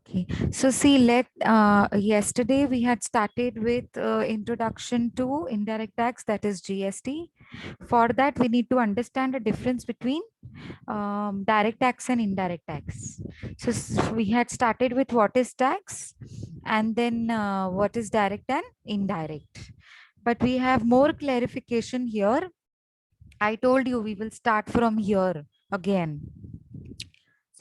Okay, so see, yesterday we had started with introduction to indirect tax, that is GST. For that, we need to understand the difference between direct tax and indirect tax. So we had started with what is tax, and then what is direct and indirect. But we have more clarification here. I told you we will start from here again.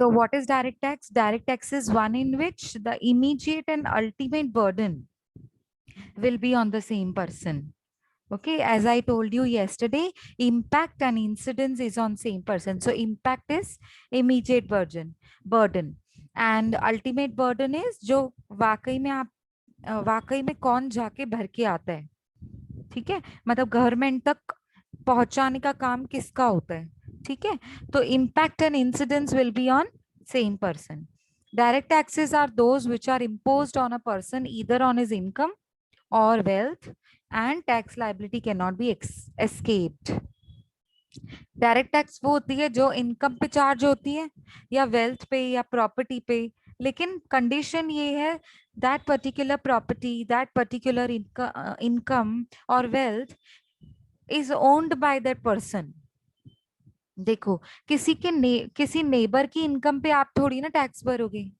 So what is direct tax? Direct tax is one in which the immediate and ultimate burden will be on the same person. Okay, as I told you yesterday, impact and incidence is on same person. So impact is immediate burden, and ultimate burden is जो वाकई में कौन जाके भर के आता है, ठीक है, मतलब गवर्नमेंट तक पहुंचाने का काम किसका होता है, ठीक है। तो impact and incidence will be on same person. Direct taxes are those which are imposed on a person either on his income or wealth, and tax liability cannot be escaped. Direct tax वो होती है जो income पे charge होती है या wealth पे या प्रॉपर्टी पे, लेकिन कंडीशन ये है that particular property, that particular income और wealth is owned by that person. देखो, किसी नेबर की इनकम पे आप थोड़ी ना टैक्स भरोगे।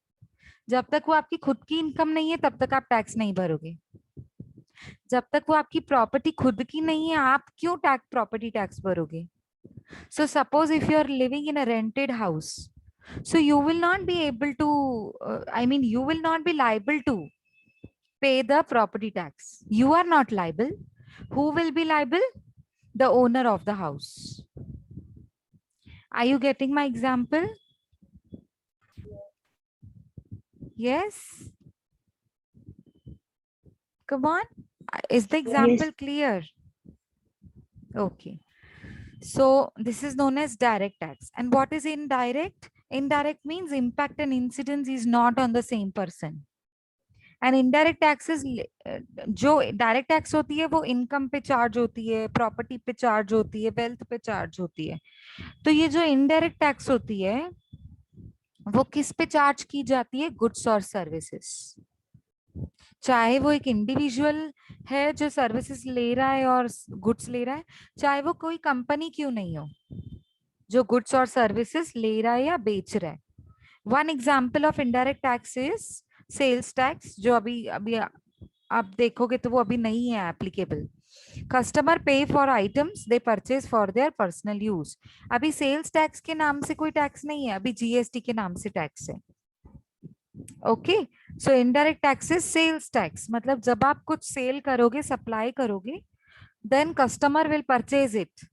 जब तक वो आपकी खुद की इनकम नहीं है तब तक आप टैक्स नहीं भरोगे। जब तक वो आपकी प्रॉपर्टी खुद की नहीं है आप क्यों प्रॉपर्टी टैक्स भरोगे। So suppose if you are living in a rented house, so you will not be able to, you will not be liable to pay the property tax. You are not liable. Who will be liable? The owner of the house. Are you getting my example? Yes. Come on. Is the example Yes. clear? Okay. So this is known as direct tax. And what is indirect? Indirect means impact and incidence is not on the same person. And indirect taxes, जो direct tax होती है वो income पे charge होती है, property पे charge होती है, वेल्थ पे चार्ज होती है। तो ये जो इनडायरेक्ट टैक्स होती है वो किस पे चार्ज की जाती है? गुड्स और सर्विसेज। चाहे वो एक इंडिविजुअल है जो सर्विसेज ले रहा है और गुड्स ले रहा है, चाहे वो कोई कंपनी क्यों नहीं हो जो गुड्स और सर्विसेज ले रहा है या बेच रहा है। One example of indirect tax is sales tax, जो अभी अभी आप देखोगे तो वो अभी नहीं है एप्लीकेबल। कस्टमर पे for items they purchase for their personal use. अभी सेल्स टैक्स के नाम से कोई टैक्स नहीं है, अभी जीएसटी के नाम से टैक्स है। Okay, so indirect tax is sales tax, मतलब जब आप कुछ सेल करोगे, सप्लाई करोगे, then customer will purchase it,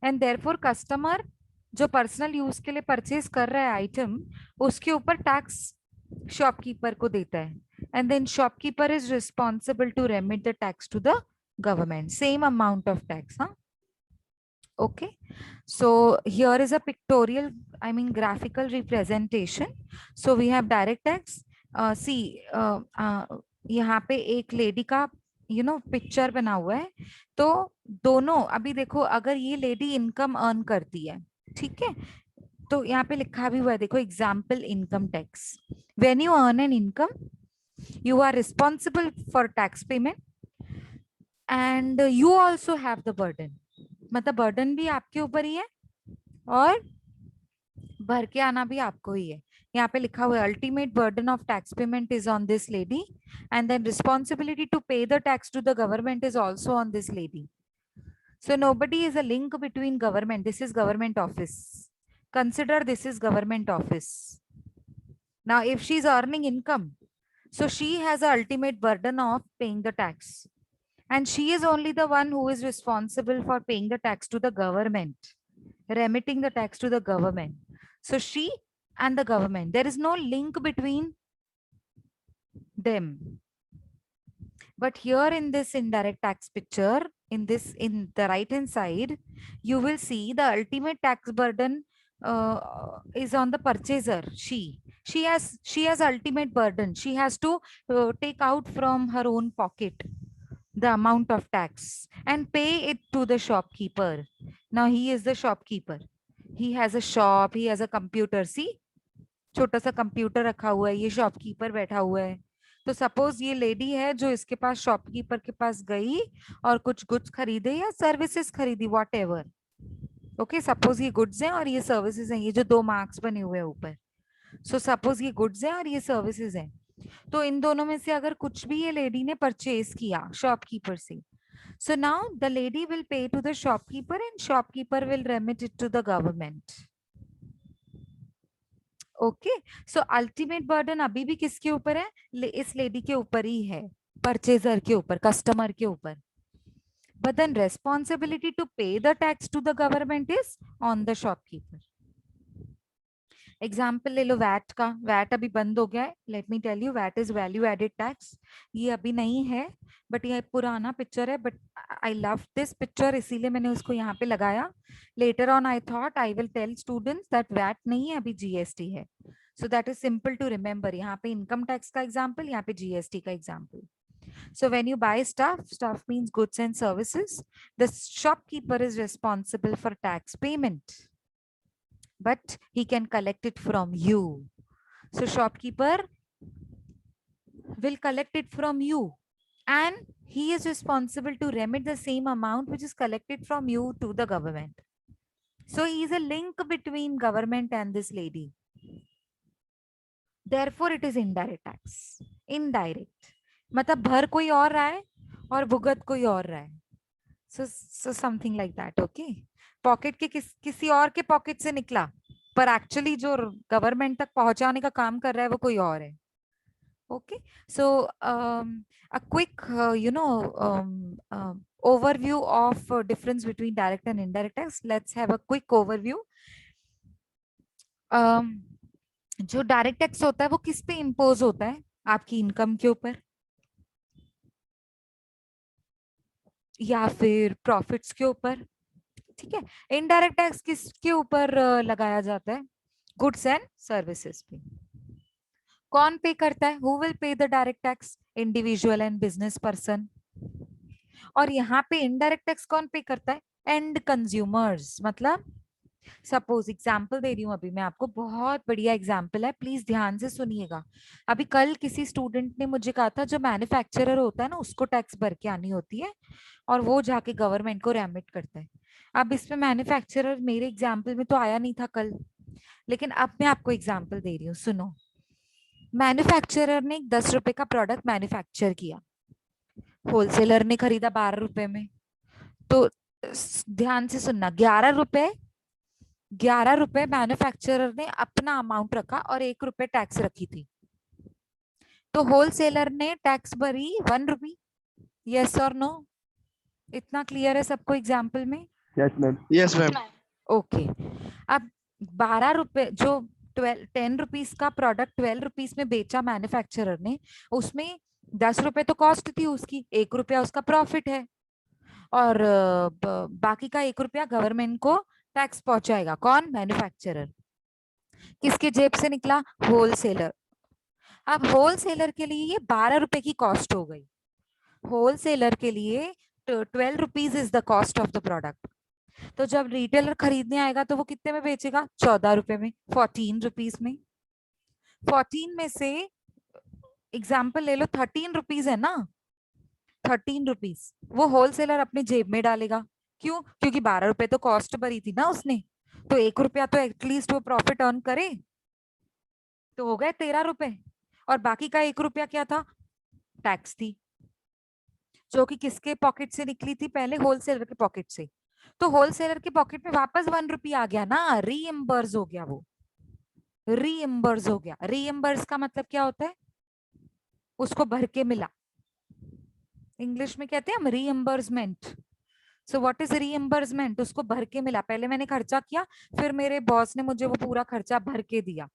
and therefore customer जो पर्सनल यूज के लिए परचेज कर रहा है आइटम, उसके ऊपर टैक्स शॉपकीपर को देता है, and then shopkeeper is responsible to remit the tax to the government, same amount of tax, huh? Okay, so here is a pictorial, graphical representation. So we have direct tax. See, यहाँ पे एक lady का picture बना हुआ है। तो दोनों, अभी देखो, अगर ये लेडी इनकम अर्न करती है, ठीक है, तो यहाँ पे लिखा भी हुआ है, देखो, example income tax. When you earn an income you are responsible for tax payment and you also have the burden, मतलब burden भी आपके ऊपर ही है और भर के आना भी आपको ही है। यहाँ पे लिखा हुआ है ultimate burden of tax payment is on this lady, and then responsibility to pay the tax to the government is also on this lady. So nobody is a link between government. This is government office. Consider this is government office. Now if she is earning income, so she has the ultimate burden of paying the tax. And she is only the one who is responsible for paying the tax to the government, remitting the tax to the government. So she and the government, there is no link between them. But here in this indirect tax picture, in the right hand side, you will see the ultimate tax burden is on the purchaser. She has ultimate burden. She has to take out from her own pocket the amount of tax and pay it to the shopkeeper. Now he is the shopkeeper. He has a shop, he has a computer. See, छोटा सा computer रखा हुआ है, ये shopkeeper बैठा हुआ है। तो सपोज ये लेडी है जो इसके पास शॉपकीपर के पास गई और कुछ गुड्स खरीदे या सर्विसेज खरीदी, वॉट एवर। ओके, सपोज ये गुड्स हैं और ये सर्विसेज हैं, ये जो दो मार्क्स बने हुए हैं ऊपर। सो सपोज ये गुड्स हैं और ये सर्विसेज हैं। तो इन दोनों में से अगर कुछ भी ये लेडी ने परचेज किया शॉपकीपर से, so now the lady will pay to the shopkeeper and shopkeeper will remit it to the government. Okay, so ultimate burden अभी भी किसके ऊपर है? इस लेडी के ऊपर ही है, परचेजर के ऊपर, कस्टमर के ऊपर। But then responsibility to pay the tax to the government is on the shopkeeper. Example ले लो वैट का। वैट अभी बंद हो गया है। Let me tell you, VAT is value added tax. ये अभी नहीं है, बट ये पुराना पिक्चर है, but I love this picture, इसीलिए मैंने उसको यहाँ पे लगाया। Later on I thought I will tell students that VAT नहीं है, अभी जीएसटी है। So that is simple to remember. यहाँ पे इनकम टैक्स का एग्जाम्पल, यहाँ पे जीएसटी का example. So when you buy stuff, stuff means goods and services, the shopkeeper is responsible for tax payment, but he can collect it from you. So shopkeeper will collect it from you and he is responsible to remit the same amount which is collected from you to the government. So he is a link between government and this lady. Therefore it is indirect tax. Indirect मतलब भर कोई और रहा है और भुगत कोई और रहा है. So something like that. Okay, pocket के किसी और के पॉकेट से निकला, पर एक्चुअली जो गवर्नमेंट तक पहुंचाने का काम कर रहा है वो कोई और है. Okay, so a quick overview of difference between direct and indirect tax. Let's have a quick overview. जो डायरेक्ट टैक्स होता है वो किस पे इम्पोज होता है? आपकी इनकम के ऊपर या फिर प्रॉफिट्स के ऊपर. ठीक है. इनडायरेक्ट टैक्स किसके ऊपर लगाया जाता है? गुड्स एंड सर्विसेज पे. कौन पे करता है? Who will pay the direct tax? Individual and business person. और यहाँ पे इनडायरेक्ट टैक्स कौन पे करता है? And consumers. मतलब सपोज एग्जाम्पल दे रही हूँ अभी मैं आपको, बहुत बढ़िया एग्जाम्पल है, प्लीज ध्यान से सुनिएगा. अभी कल किसी स्टूडेंट ने मुझे कहा था जो मैन्युफैक्चरर होता है ना उसको टैक्स भर के आनी होती है और वो जाके गवर्नमेंट को रेमिट करता है. अब इसमें मैन्युफैक्चरर मेरे एग्जाम्पल में तो आया नहीं था कल, लेकिन अब मैं आपको एग्जाम्पल दे रही हूँ, सुनो. मैन्युफैक्चरर ने 10 रुपए का प्रोडक्ट मैन्युफैक्चर किया, होलसेलर ने खरीदा 12 रुपए में. तो ध्यान से सुनना, 11 रुपए मैन्युफैक्चरर ने अपना अमाउंट रखा और 1 रुपए टैक्स रखी थी. तो होलसेलर ने टैक्स भरी 1 रुपी. यस और नो? इतना क्लियर है सबको एग्जाम्पल में? Yes ma'am. Yes ma'am. Okay. अब 12 रुपए जो 10 रुपीज का प्रोडक्ट 12 रुपीज में बेचा मैन्युफैक्चरर ने, उसमें 10 रुपए तो कॉस्ट थी उसकी, 1 रुपया उसका प्रॉफिट है और बाकी का 1 रुपया गवर्नमेंट को टैक्स पहुंचाएगा. कौन? मैन्युफैक्चरर. किसके जेब से निकला? होलसेलर. अब होलसेलर के लिए ये 12 रुपए की कॉस्ट हो गई. होलसेलर के लिए 12 rupees is the cost of the product. तो जब रिटेलर खरीदने आएगा तो वो कितने में बेचेगा? 14 रुपए में, 14 रुपीज में. 14 में से एग्जाम्पल ले लो 13 रुपीज है ना, 13 रुपीज वो होलसेलर अपने जेब में डालेगा. क्यों? क्योंकि 12 रुपए तो कॉस्ट भरी थी ना उसने, तो 1 रुपया तो एटलीस्ट वो प्रॉफिट अर्न करे. तो हो गए 13 रुपए और बाकी का 1 रुपया क्या था? टैक्स थी, जो कि किसके पॉकेट से निकली थी? पहले होलसेलर के पॉकेट से. तो होलसेलर के पॉकेट में वापस 1 रुपया आ गया ना, रीइम्बर्स हो गया. वो रीइम्बर्स हो गया. रीइम्बर्स का मतलब क्या होता है? उसको भर के मिला. इंग्लिश में कहते हैं हम reimbursement. So what is reimbursement? उसको भर के मिला. पहले मैंने खर्चा किया, फिर मेरे बॉस ने मुझे वो पूरा खर्चा भर के दिया,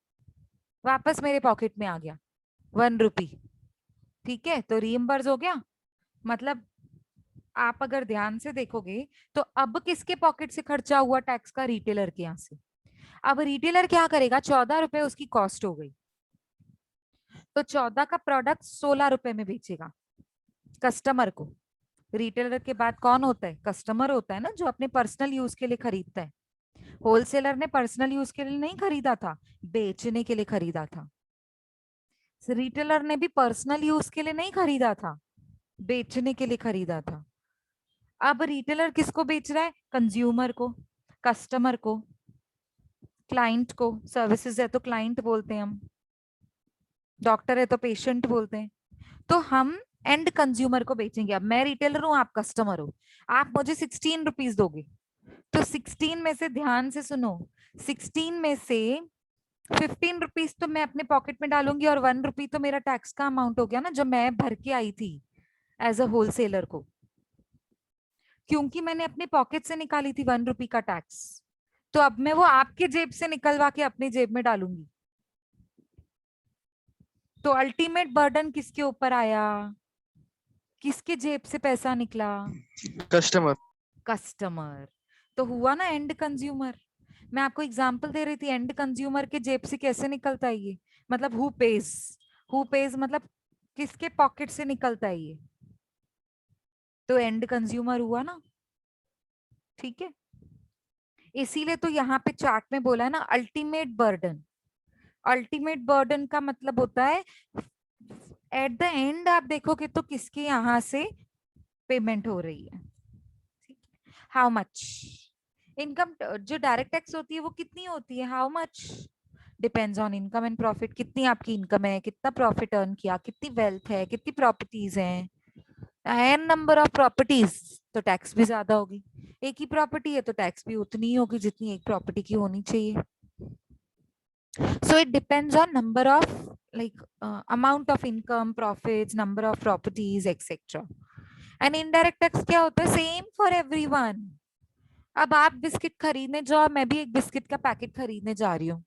वापस मेरे पॉकेट में आ गया 1 रुपी. ठीक है, तो रीइम्बर्स हो गया. मतलब आप अगर ध्यान से देखोगे तो अब किसके पॉकेट से खर्चा हुआ टैक्स का? रिटेलर के यहाँ से. अब रिटेलर क्या करेगा? 14 रुपए उसकी कॉस्ट हो गई, तो 14 का प्रोडक्ट 16 रुपए में बेचेगा कस्टमर को. रिटेलर के बाद कौन होता है? कस्टमर होता है ना, जो अपने पर्सनल यूज के लिए खरीदता है. होलसेलर ने पर्सनल यूज के लिए नहीं खरीदा था, बेचने के लिए खरीदा था। रिटेलर ने भी पर्सनल यूज के लिए नहीं खरीदा था, बेचने के लिए खरीदा था। अब रिटेलर किसको बेच रहा है? कंज्यूमर को, कस्टमर को, क्लाइंट को। सर्विसेज है तो क्लाइंट बोलते हैं हम, डॉक्टर है तो पेशेंट बोलते हैं। तो हम एंड कंज्यूमर को बेचेंगे। अब मैं रिटेलर हूं, आप कस्टमर हो, आप मुझे 16 रुपीज दोगे, तो 16 में से, ध्यान से सुनो, 16 में से 15 रुपीज तो मैं अपने पॉकेट में डालूंगी और 1 रुपी तो मेरा टैक्स का अमाउंट हो गया ना, जो मैं भर के आई थी एज अ होलसेलर को, क्योंकि मैंने अपने पॉकेट से निकाली थी 1 रुपी का टैक्स। तो अब मैं वो आपके जेब से निकलवा के अपनी जेब में डालूंगी। तो अल्टीमेट बर्डन किसके ऊपर आया? किसके जेब से पैसा निकला? कस्टमर। कस्टमर। तो हुआ ना एंड कंज्यूमर। मैं आपको एग्जांपल दे रही थी, एंड कंज्यूमर के जेब से कैसे निकलता है ये, मतलब हु पेज मतलब किसके पॉकेट से निकलता है ये, तो एंड कंज्यूमर हुआ ना। ठीक है, इसीलिए तो यहाँ पे चार्ट में बोला है ना अल्टीमेट बर्डन। अल्टीमेट बर्डन का मतलब होता है एट द एंड आप देखोगे तो किसके यहाँ से पेमेंट हो रही है। हाउ मच इनकम, जो डायरेक्ट टैक्स होती है वो कितनी होती है, how much, depends on income and profit. कितनी आपकी इनकम है, कितना प्रॉफिट अर्न किया, कितनी वेल्थ है, कितनी प्रॉपर्टीज हैं, एन नंबर ऑफ प्रॉपर्टीज, तो टैक्स भी ज्यादा होगी। एक ही प्रॉपर्टी है तो टैक्स भी उतनी ही होगी जितनी एक प्रॉपर्टी की होनी चाहिए। So it depends on number of, like, amount of income, profits, number of properties, etc. And indirect tax क्या होता है? Same for everyone. अब आप बिस्किट खरीदने जाओ, मैं भी एक बिस्किट का पैकेट खरीदने जा रही हूँ,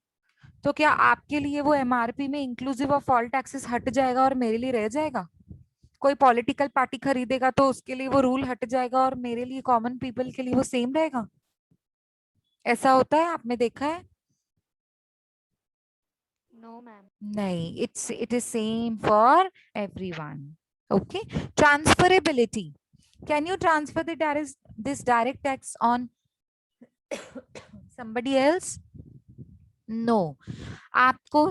तो क्या आपके लिए वो एमआरपी में इंक्लूसिव ऑफ ऑल टैक्सेस हट जाएगा और मेरे लिए रह जाएगा? कोई पॉलिटिकल पार्टी खरीदेगा तो उसके लिए वो रूल हट जाएगा और मेरे लिए, कॉमन पीपल के लिए, वो सेम रहेगा? ऐसा होता है? आपने देखा है? No, ma'am. नहीं, it is same for everyone. Okay. Transferability. Can you transfer this direct tax on somebody else? No. आपको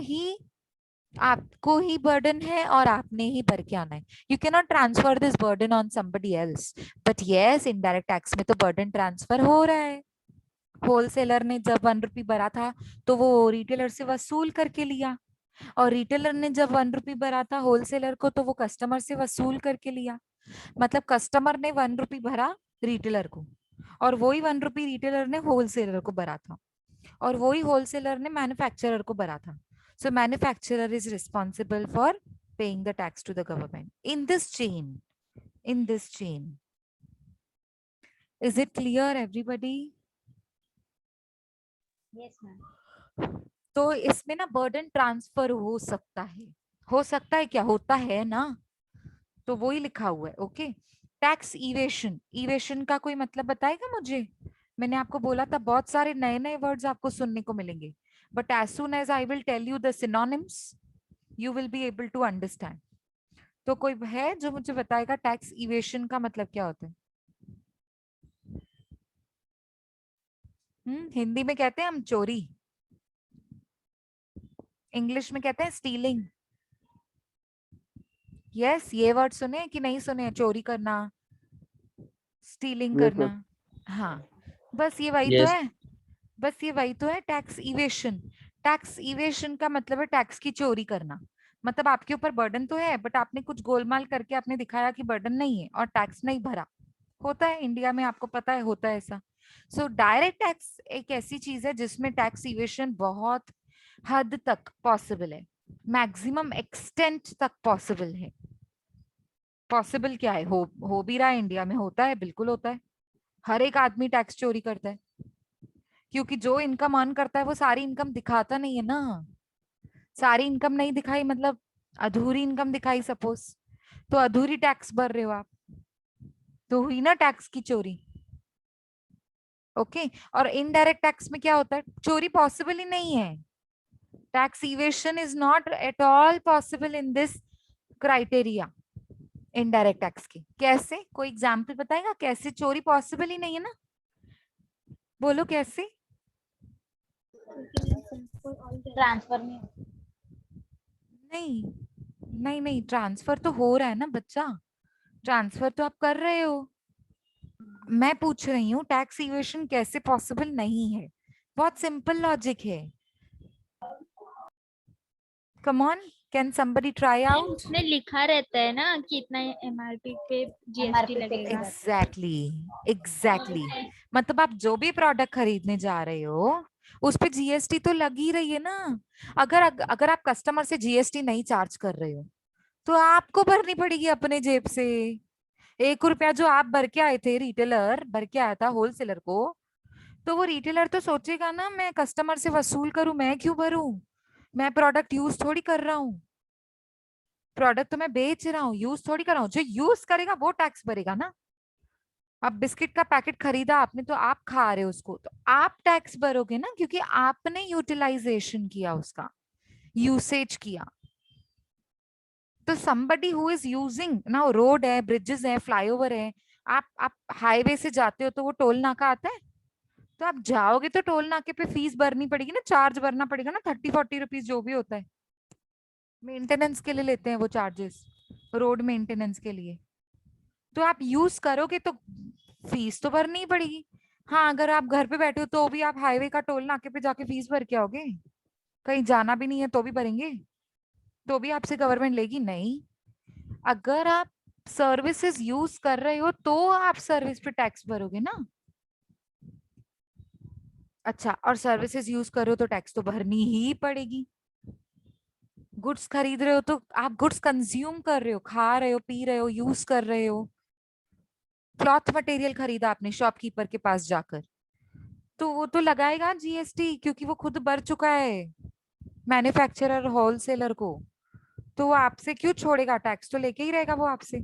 ही बर्डन है और आपने ही भर के आना है। You can not transfer this burden on somebody else, but yes indirect tax में तो बर्डन ट्रांसफर हो रहा है। होलसेलर ने जब 1 रुपी भरा था तो वो रिटेलर से वसूल करके लिया, और रिटेलर ने जब 1 रुपी भरा था होलसेलर को तो वो कस्टमर से वसूल करके लिया। मतलब कस्टमर ने 1 रुपी भरा रिटेलर को, और वही 1 रुपी रिटेलर ने होलसेलर को भरा था, और वही होलसेलर ने मैन्युफैक्चरर को भरा था। So manufacturer is responsible for paying the tax to the government in this chain, in this chain. Is it clear everybody? Yes, ma'am. तो इसमें ना बर्डन ट्रांसफर हो सकता है क्या, होता है ना, तो वो ही लिखा हुआ है। ओके। टैक्स इवेशन, इवेशन का कोई मतलब बताएगा मुझे? मैंने आपको बोला था बहुत सारे नए नए वर्ड्स आपको सुनने को मिलेंगे, but as soon as I will tell you the synonyms you will be able to understand. तो कोई है जो मुझे बताएगा टैक्स इवेशन का मतलब क्या होता है? हिंदी में कहते हैं हम चोरी, इंग्लिश में कहते हैं स्टीलिंग। यस, ये वर्ड सुने कि नहीं सुने? चोरी करना, स्टीलिंग यस करना। मैम। हाँ, बस ये वही तो यस। है, बस ये वही तो है टैक्स इवेशन। टैक्स इवेशन का मतलब है टैक्स की चोरी करना। मतलब आपके ऊपर बर्डन तो है, बट आपने कुछ गोलमाल करके आपने दिखाया कि बर्डन नहीं है और टैक्स नहीं भरा। होता है इंडिया में, आपको पता है, होता है ऐसा। सो डायरेक्ट टैक्स एक ऐसी चीज है जिसमें टैक्स इवेशन बहुत हद तक पॉसिबल है, मैक्सिमम एक्सटेंट तक पॉसिबल है। पॉसिबल क्या है, हो भी रहा है इंडिया में, होता है, बिल्कुल होता है। हर एक आदमी टैक्स चोरी करता है, क्योंकि जो इनकम अर्न करता है वो सारी इनकम दिखाता नहीं है ना। सारी इनकम नहीं दिखाई मतलब अधूरी इनकम दिखाई सपोज, तो अधूरी टैक्स भर रहे हो आप, तो हुई ना टैक्स की चोरी। ओके। और इनडायरेक्ट टैक्स में क्या होता है? चोरी पॉसिबल ही नहीं है। Tax evasion is not at all possible in this criteria indirect tax की। कैसे? कोई एग्जाम्पल बताएगा कैसे चोरी पॉसिबल ही नहीं है ना? बोलो कैसे। ट्रांसफर में नहीं नहीं नहीं, ट्रांसफर तो हो रहा है ना बच्चा, ट्रांसफर तो आप कर रहे हो। मैं पूछ रही हूँ टैक्स इवेशन कैसे पॉसिबल नहीं है। बहुत सिंपल लॉजिक है। Come on, can somebody try ma'am out? उसमें लिखा रहता है ना कि इतना एमआरपी पे जीएसटी MRP पे लगेगा। Exactly exactly. मतलब आप जो भी प्रोडक्ट खरीदने जा रहे हो उस पे जीएसटी तो लग ही रही है ना। अगर आप कस्टमर से जीएसटी नहीं चार्ज कर रहे हो तो आपको भरनी पड़ेगी अपने जेब से। 1 रुपया जो आप भर के आए थे, रिटेलर भर के आया था होलसेलर को, तो वो रिटेलर तो सोचेगा ना मैं कस्टमर से वसूल करूं, मैं क्यों भरूं? मैं प्रोडक्ट यूज थोड़ी कर रहा हूँ, प्रोडक्ट तो मैं बेच रहा हूँ, यूज थोड़ी कर रहा हूँ। जो यूज करेगा वो टैक्स भरेगा ना। अब बिस्किट का पैकेट खरीदा आपने तो आप खा रहे हो उसको, तो आप टैक्स भरोगे ना, क्योंकि आपने यूटिलाइजेशन किया, उसका यूसेज किया। तो somebody who is using ना, रोड है, ब्रिजेस है, फ्लाईओवर है, आप हाईवे से जाते हो तो वो टोल नाका आता है, तो आप जाओगे तो टोल नाके पे फीस भरनी पड़ेगी ना, चार्ज भरना पड़ेगा ना, 30-40 रुपीज जो भी होता है। मेंटेनेंस के लिए लेते हैं वो चार्जेस, रोड मेंटेनेंस के लिए। तो आप यूज करोगे तो फीस तो भरनी ही पड़ेगी। हाँ, अगर आप घर पे बैठे हो तो भी आप हाईवे का टोल नाके पे जाके फीस भर के आओगे? कहीं जाना भी नहीं है तो भी भरेंगे? तो भी आपसे गवर्नमेंट लेगी नहीं। अगर आप सर्विसेज यूज कर रहे हो तो आप सर्विस पे टैक्स भरोगे ना। अच्छा, और सर्विसेज यूज कर रहे हो तो टैक्स तो भरनी ही पड़ेगी। गुड्स खरीद रहे हो तो आप गुड्स कंज्यूम कर रहे हो, खा रहे हो, पी रहे हो, यूज कर रहे हो। क्लॉथ मटेरियल खरीदा आपने शॉपकीपर के पास जाकर, तो वो तो लगाएगा जीएसटी, क्योंकि वो खुद भर चुका है मैन्युफैक्चरर होलसेलर को। तो वो आपसे क्यों छोड़ेगा, टैक्स तो लेके ही रहेगा वो आपसे।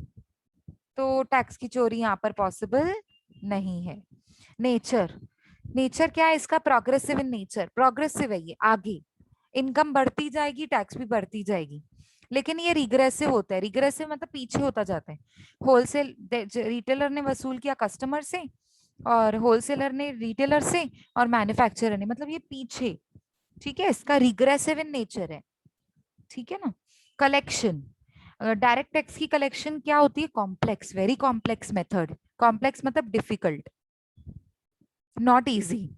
तो टैक्स की चोरी यहाँ पर पॉसिबल नहीं है। नेचर, नेचर क्या है इसका? प्रोग्रेसिव इन नेचर, प्रोग्रेसिव है ये, आगे इनकम बढ़ती जाएगी, टैक्स भी बढ़ती जाएगी। लेकिन ये रिग्रेसिव होता है, रिग्रेसिव मतलब पीछे होता जाता है। होलसेल रिटेलर ने वसूल किया कस्टमर से, और होलसेलर ने रिटेलर से, और मैन्युफैक्चरर ने, मतलब ये पीछे। ठीक है, इसका रिग्रेसिव इन नेचर है। ठीक है ना। कलेक्शन, डायरेक्ट टैक्स की कलेक्शन क्या होती है? Complex, very complex method. Complex मतलब डिफिकल्ट, नॉट इजी।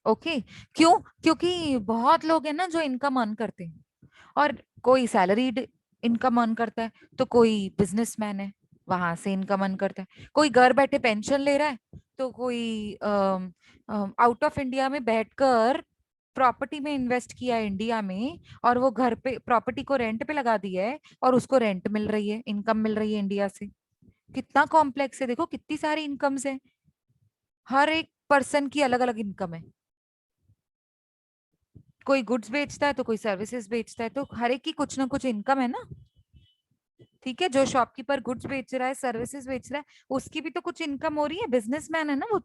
ओके, क्यों? क्योंकि बहुत लोग हैं ना जो इनकम अर्न करते हैं, और कोई सैलरीड इनकम अर्न करता है, तो कोई बिजनेसमैन है वहां से इनकम अर्न करता है, कोई घर बैठे पेंशन ले रहा है, तो कोई आउट ऑफ इंडिया में बैठकर प्रॉपर्टी में इन्वेस्ट किया है इंडिया में, और वो घर पे प्रॉपर्टी को रेंट पे लगा दिया है, और उसको रेंट मिल रही है, इनकम मिल रही है इंडिया से। कितना कॉम्प्लेक्स है, देखो कितनी सारी इनकम्स है, हर एक पर्सन की अलग अलग इनकम है। कोई गुड्स बेचता है तो कोई सर्विसेज बेचता है, तो हर एक की कुछ ना कुछ इनकम है ना। ठीक है, जो शॉपकीपर गुड्स बेच रहा है, सर्विसेज बेच रहा है, उसकी भी तो कुछ इनकम हो रही है, बिजनेसमैन है ना वो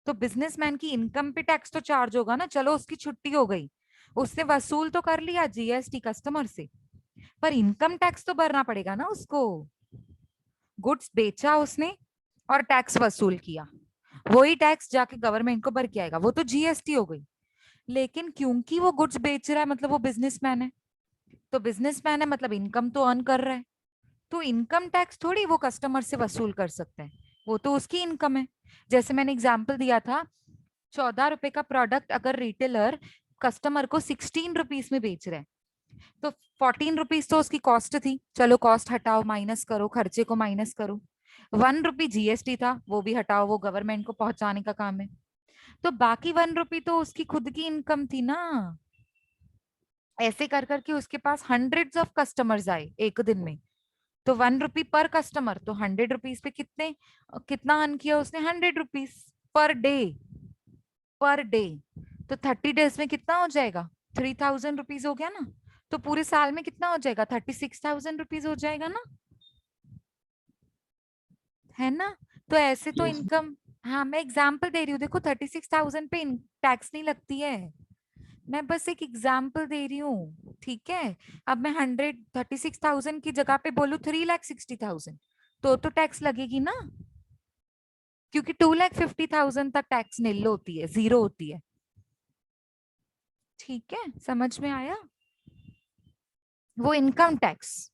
तो बिजनेसमैन की इनकम पे टैक्स तो चार्ज होगा ना। चलो उसकी छुट्टी हो गई, उसने वसूल तो कर लिया जीएसटी कस्टमर से, पर इनकम टैक्स तो भरना पड़ेगा ना उसको। गुड्स बेचा उसने और टैक्स वसूल किया, वही टैक्स जाके गवर्नमेंट को भर के आएगा, वो तो जीएसटी हो गई। लेकिन क्योंकि वो गुड्स बेच रहा है मतलब वो बिजनेसमैन है, तो बिजनेसमैन है मतलब इनकम तो अर्न कर रहा है, तो इनकम टैक्स थोड़ी वो कस्टमर से वसूल कर सकते हैं, वो तो उसकी इनकम है। जैसे मैंने एग्जाम्पल दिया था, 14 रुपए का प्रोडक्ट अगर रिटेलर कस्टमर को 16 रुपीज में बेच रहे हैं, तो 14 रुपीज तो उसकी कॉस्ट थी, चलो कॉस्ट हटाओ, माइनस करो, खर्चे को माइनस करो। 1 रुपी जीएसटी था, वो भी हटाओ, वो गवर्नमेंट को पहुंचाने का काम है। तो बाकी 1 रुपी तो उसकी खुद की इनकम थी ना। ऐसे कर करके उसके पास हंड्रेड्स ऑफ कस्टमर्स आए एक दिन में, तो 1 रुपी पर कस्टमर, तो 100 रुपीज पे कितना अर्न किया उसने? 100 rupees per day, per day. तो 30 डेज में कितना हो जाएगा? 3000 रुपीज हो गया ना। तो पूरे साल में कितना हो जाएगा? 36,000 रुपीज हो जाएगा ना, है ना। तो ऐसे तो यस इनकम, हाँ मैं एग्जाम्पल दे रही हूँ, देखो 36,000 पे टैक्स नहीं लगती है, मैं बस एक एग्जाम्पल दे रही हूँ। ठीक है, अब मैं 136,000 की जगह पे बोलूँ 3,60,000, तो टैक्स लगेगी ना, क्योंकि 2,50,000 तक टैक्स निल होती है, जीरो होती है। ठीक है, समझ में आया? वो इनकम टैक्स,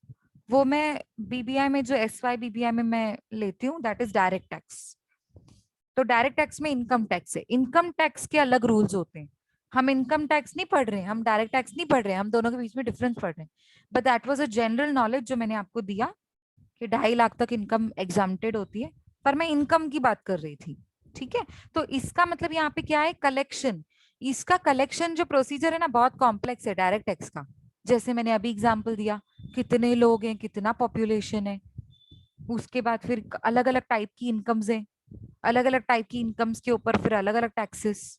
वो मैं बीबीआई में जो एसवाई बीबीआई में मैं लेती हूँ, दैट इज डायरेक्ट टैक्स। तो डायरेक्ट टैक्स में इनकम टैक्स है, इनकम टैक्स के अलग रूल्स होते हैं। हम इनकम टैक्स नहीं पढ़ रहे हैं, हम डायरेक्ट टैक्स नहीं पढ़ रहे हैं, हम दोनों के बीच में डिफरेंस पढ़ रहे हैं। But that was a general knowledge जो मैंने आपको दिया कि 2.5 लाख तक इनकम एग्जाम्प्टेड होती है, पर मैं इनकम की बात कर रही थी। ठीक है, तो इसका मतलब यहाँ पे क्या है, कलेक्शन। इसका कलेक्शन जो प्रोसीजर है ना, बहुत कॉम्प्लेक्स है डायरेक्ट टैक्स का। जैसे मैंने अभी एग्जांपल दिया, कितने लोग हैं, कितना पॉपुलेशन है, उसके बाद फिर अलग अलग टाइप की इनकम्स है, अलग अलग टाइप की इनकम्स के ऊपर फिर अलग अलग टैक्सेस।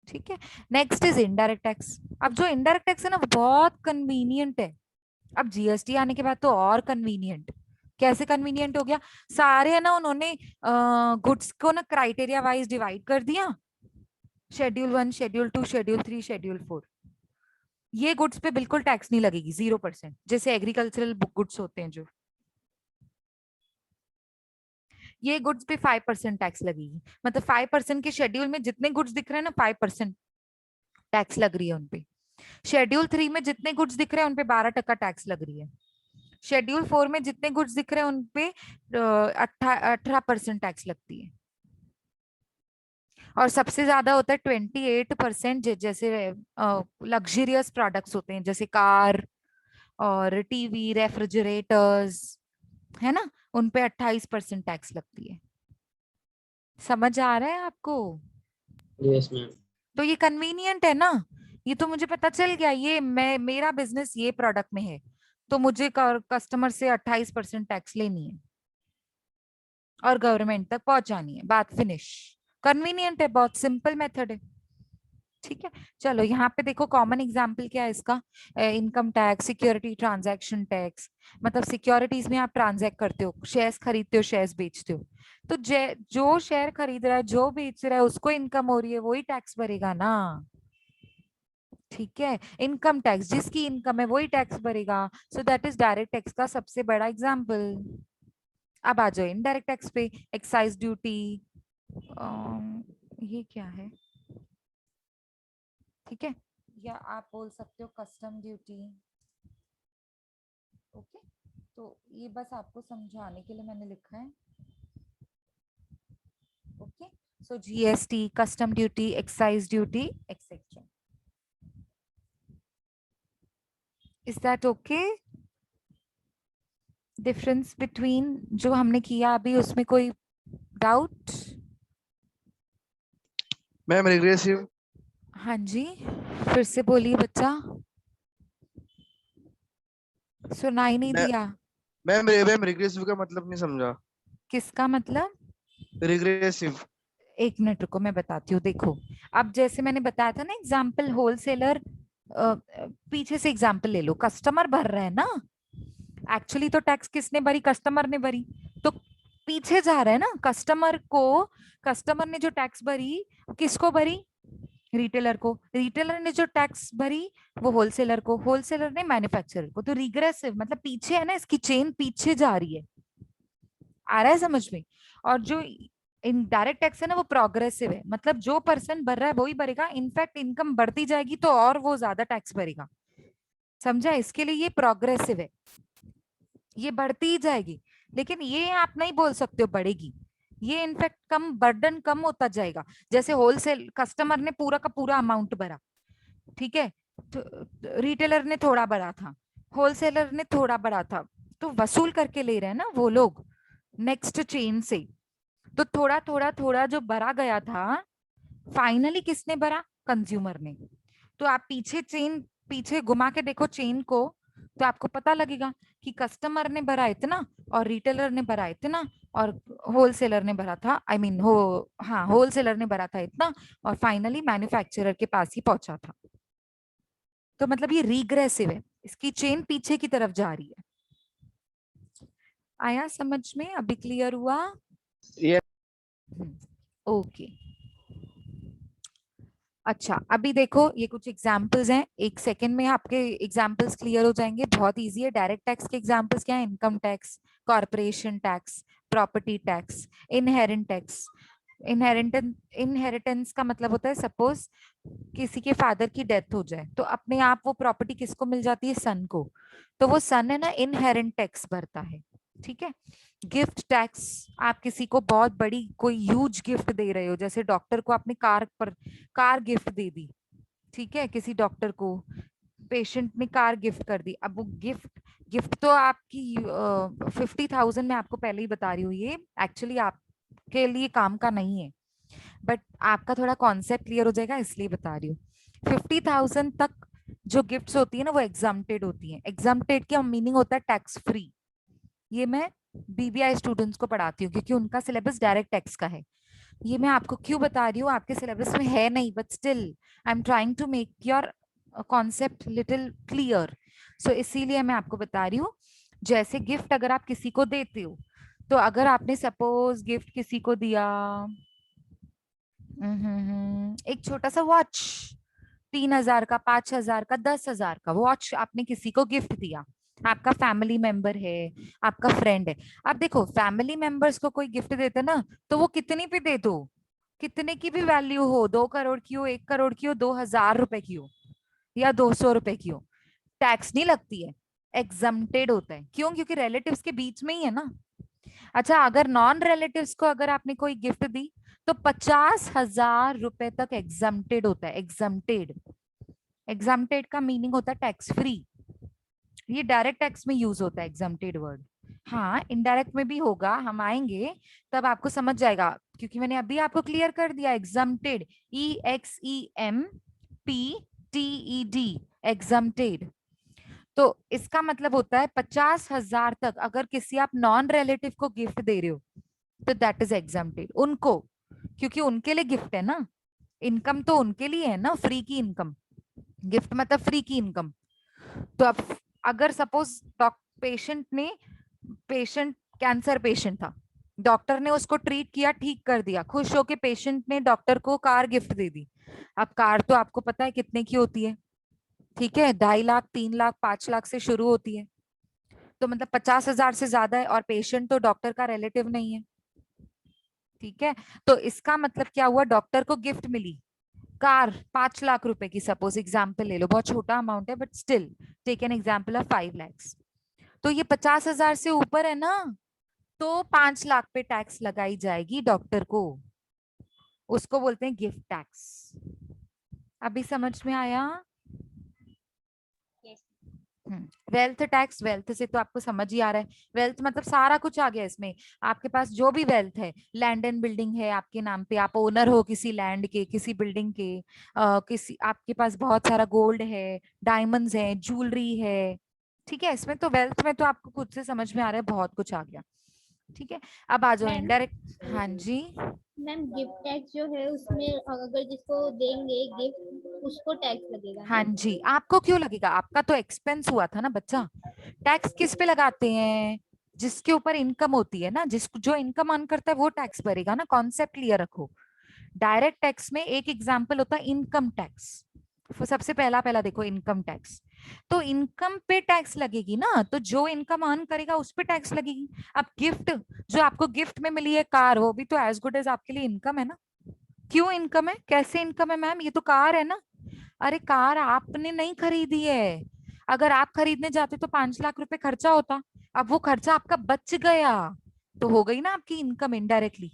ठीक है, नेक्स्ट इज इनडायरेक्ट टैक्स। अब जो इनडायरेक्ट टैक्स है ना, वो बहुत कन्वीनियंट है। अब जीएसटी आने के बाद तो और कन्वीनियंट। कैसे कन्वीनियंट हो गया, सारे है ना उन्होंने गुड्स को ना क्राइटेरिया वाइज डिवाइड कर दिया, शेड्यूल 1, शेड्यूल 2, शेड्यूल 3, शेड्यूल 4। ये गुड्स पे बिल्कुल टैक्स नहीं लगेगी, 0%, जैसे एग्रीकल्चरल गुड्स होते हैं जो, ये गुड्स पे 5% टैक्स लगेगी। मतलब 5% के शेड्यूल में जितने गुड्स दिख रहे हैं ना, 5% टैक्स लग रही है उनपे। शेड्यूल 3 में जितने गुड्स दिख रहे हैं उनपे 12% टैक्स लग रही है। शेड्यूल 4 में जितने गुड्स दिख रहे हैं उनपे 18% टैक्स लगती है। और सबसे ज्यादा होता है 28%, जैसे लग्जरियस प्रोडक्ट्स होते हैं, जैसे कार और टीवी, रेफ्रिजरेटर्स, है ना, उनपे 28% टैक्स लगती है। समझ आ रहा है आपको? Yes ma'am. तो ये कन्वीनियंट है ना, ये तो मुझे पता चल गया, ये मैं, मेरा बिजनेस ये प्रोडक्ट में है, तो मुझे कस्टमर से 28% टैक्स लेनी है और गवर्नमेंट तक पहुंचानी है, बात फिनिश। कन्वीनियंट है, बहुत सिंपल मेथड है। ठीक है, चलो यहाँ पे देखो कॉमन एग्जाम्पल क्या है इसका, income tax, security transaction tax. मतलब सिक्योरिटीज में आप ट्रांजैक्ट करते हो, शेयर्स खरीदते हो, शेयर्स बेचते हो, तो जो शेयर खरीद रहा है, जो बेच रहा है, उसको इनकम हो रही है, वही टैक्स भरेगा ना। ठीक है, इनकम टैक्स, जिसकी इनकम है वही टैक्स भरेगा। सो दैट इज डायरेक्ट टैक्स का सबसे बड़ा एग्जाम्पल। अब आ जाओ इनडायरेक्ट टैक्स पे, एक्साइज ड्यूटी, ये क्या है, ठीक है, या आप बोल सकते हो कस्टम ड्यूटी। ओके, तो ये बस आपको समझाने के लिए मैंने लिखा है। Okay, so GST, custom duty, excise duty, etcetera. Is that okay? Difference between जो हमने किया अभी, उसमें कोई डाउट? Ma'am regressive. हाँ जी, फिर से बोलिए बच्चा, सुनाई नहीं दिया। मैम रिग्रेसिव का मतलब नहीं समझा। किसका मतलब? रिग्रेसिव। एक मिनट रुको, मैं बताती हूँ। देखो, अब जैसे मैंने बताया था ना एग्जाम्पल, होलसेलर, पीछे से एग्जाम्पल ले लो, कस्टमर भर रहा है ना, एक्चुअली तो टैक्स किसने भरी, कस्टमर ने भरी, तो पीछे जा रहा है ना कस्टमर को। कस्टमर ने जो टैक्स भरी, किसको भरी, रिटेलर को। रिटेलर ने जो टैक्स भरी वो होलसेलर को, होलसेलर ने मैन्युफैक्चरर को। तो रिग्रेसिव मतलब पीछे है ना, इसकी चेन पीछे जा रही है। आ रहा है समझ में? और जो इनडायरेक्ट टैक्स है ना, वो प्रोग्रेसिव है, मतलब जो पर्सन भर रहा है वही भरेगा, इनफैक्ट इनकम बढ़ती जाएगी तो और वो ज्यादा टैक्स भरेगा। समझा? इसके लिए ये प्रोग्रेसिव है, ये बढ़ती ही जाएगी। लेकिन ये आप नहीं बोल सकते हो बढ़ेगी, ये इनफैक्ट कम, बर्डन कम होता जाएगा। जैसे होलसेल कस्टमर ने पूरा का पूरा अमाउंट भरा, ठीक है, तो रिटेलर ने थोड़ा भरा था, होलसेलर ने थोड़ा भरा था, तो वसूल करके ले रहे हैं ना वो लोग नेक्स्ट चेन से। तो थोड़ा थोड़ा थोड़ा जो भरा गया था, फाइनली किसने भरा, कंज्यूमर ने। तो आप पीछे चेन, पीछे घुमा के देखो चेन को, तो आपको पता लगेगा कि कस्टमर ने भरा इतना और रिटेलर ने भरा इतना और होलसेलर ने भरा था, आई मीन हो, हाँ, होलसेलर ने भरा था इतना और फाइनली मैन्युफैक्चरर के पास ही पहुंचा था। तो मतलब ये रिग्रेसिव है, इसकी चेन पीछे की तरफ जा रही है। आया समझ में? अभी क्लियर हुआ? ये ओके, अच्छा, अभी देखो ये कुछ एग्जाम्पल्स हैं, एक सेकंड में आपके एग्जाम्पल्स क्लियर हो जाएंगे, बहुत इजी है। डायरेक्ट टैक्स के एग्जाम्पल्स क्या है, income tax, corporation tax, property tax, inherent tax. Inheritance का मतलब होता है सपोज किसी के फादर की डेथ हो जाए तो अपने आप वो प्रॉपर्टी किसको मिल जाती है, सन को। तो वो सन है ना, इनहेरेंट टैक्स भरता है। ठीक है। गिफ्ट टैक्स, आप किसी को बहुत बड़ी कोई ह्यूज गिफ्ट दे रहे हो, जैसे डॉक्टर को आपने कार गिफ्ट दे दी। ठीक है, किसी डॉक्टर को पेशेंट ने कार गिफ्ट कर दी। अब वो गिफ्ट गिफ्ट तो आपकी 50,000 मैं आपको पहले ही बता रही हूँ, ये एक्चुअली आपके लिए काम का नहीं है, बट आपका थोड़ा कॉन्सेप्ट क्लियर हो जाएगा इसलिए बता रही हूँ। 50,000 तक जो गिफ्ट्स होती है ना वो एग्जाम्प्टेड होती है। एग्जाम्प्टेड का मीनिंग होता है टैक्स फ्री। ये मैं बीबीआई स्टूडेंट्स को पढ़ाती हूँ क्योंकि उनका सिलेबस डायरेक्ट टैक्स का है। ये मैं आपको क्यों बता रही हूँ, आपके सिलेबस में है नहीं, but still I am trying to make your concept little clear. So इसीलिए मैं आपको बता रही हूँ। जैसे गिफ्ट अगर आप किसी को देते हो, तो अगर आपने सपोज गिफ्ट किसी को दिया एक छोटा सा वॉच, 3,000 का, 5,000 का, 10,000 का वॉच आपने किसी को गिफ्ट दिया, आपका फैमिली मेंबर है, आपका फ्रेंड है। अब देखो फैमिली मेंबर्स को कोई गिफ्ट देते ना, तो वो कितनी भी दे दो, कितने की भी वैल्यू हो, 2 करोड़ की हो, 1 करोड़ की हो, 2,000 रुपए की हो या 200 रुपए की हो, टैक्स नहीं लगती है, एग्जम्प्टेड होता है। क्यों? क्योंकि रिलेटिव्स के बीच में ही है ना। अच्छा, अगर नॉन रिलेटिव्स को अगर आपने कोई गिफ्ट दी तो 50,000 रुपए तक एग्जम्प्टेड होता है। एग्जम्प्टेड, एग्जम्प्टेड का मीनिंग होता है टैक्स फ्री। ये डायरेक्ट टैक्स में यूज होता है एग्जम्प्टेड वर्ड। हाँ, इनडायरेक्ट में भी होगा, हम आएंगे तब आपको समझ जाएगा, क्योंकि मैंने अभी आपको क्लियर कर दिया। Exempted, EXEMPTED, exempted. तो इसका मतलब होता है 50,000 तक अगर किसी आप नॉन रिलेटिव को गिफ्ट दे रहे हो तो दैट इज एग्जम्प्टेड उनको, क्योंकि उनके लिए गिफ्ट है ना, इनकम तो उनके लिए है ना, फ्री की इनकम। गिफ्ट मतलब फ्री की इनकम। तो अब अगर सपोज पेशेंट कैंसर पेशेंट था, डॉक्टर ने उसको ट्रीट किया, ठीक कर दिया, खुश होके पेशेंट ने डॉक्टर को कार गिफ्ट दे दी। अब कार तो आपको पता है कितने की होती है, ठीक है, 2.5 लाख, 3 लाख, 5 लाख से शुरू होती है। तो मतलब 50,000 से ज्यादा है, और पेशेंट तो डॉक्टर का रिलेटिव नहीं है। ठीक है, तो इसका मतलब क्या हुआ, डॉक्टर को गिफ्ट मिली कार 5 लाख रुपए की, सपोज एग्जाम्पल ले लो, बहुत छोटा अमाउंट है but still take an example of 5 lakhs। तो ये 50,000 से ऊपर है ना, तो 5 लाख पे टैक्स लगाई जाएगी डॉक्टर को, उसको बोलते हैं गिफ्ट टैक्स। अभी समझ में आया? Yes. वेल्थ टैक्स, वेल्थ से तो आपको समझ ही आ रहा है, वेल्थ मतलब सारा कुछ आ गया इसमें। आपके पास जो भी वेल्थ है, लैंड एंड बिल्डिंग है आपके नाम पे, आप ओनर हो किसी लैंड के, किसी बिल्डिंग के, किसी आपके पास बहुत सारा गोल्ड है, डायमंड्स है, ज्वेलरी है। ठीक है, इसमें तो वेल्थ में तो आपको खुद से समझ में आ रहा है, बहुत कुछ आ गया। ठीक है, अब आ जाओ मैम इनडायरेक्ट। हाँ जी, मैम गिफ्ट टैक्स जो है उसमें अगर जिसको देंगे गिफ्ट उसको टैक्स लगेगा हाँ ना? जी, आपको क्यों लगेगा, आपका तो एक्सपेंस हुआ था ना बच्चा। टैक्स किस पे लगाते हैं, जिसके ऊपर इनकम होती है ना, जो इनकम अर्न करता है वो टैक्स भरेगा ना, कॉन्सेप्ट क्लियर रखो। डायरेक्ट टैक्स में एक एग्जांपल होता है इनकम टैक्स। सबसे पहला पहला देखो इनकम टैक्स, तो इनकम पे टैक्स लगेगी ना, तो जो इनकम अर्न करेगा उस पे टैक्स लगेगी। अब गिफ्ट, जो आपको गिफ्ट में मिली है कार, वो भी तो एज गुड एज आपके लिए इनकम है ना। क्यों इनकम है, कैसे इनकम है मैम, ये तो कार है ना। अरे कार आपने नहीं खरीदी है, अगर आप खरीदने जाते तो 5 लाख रुपए खर्चा होता, अब वो खर्चा आपका बच गया, तो हो गई ना आपकी इनकम इनडायरेक्टली।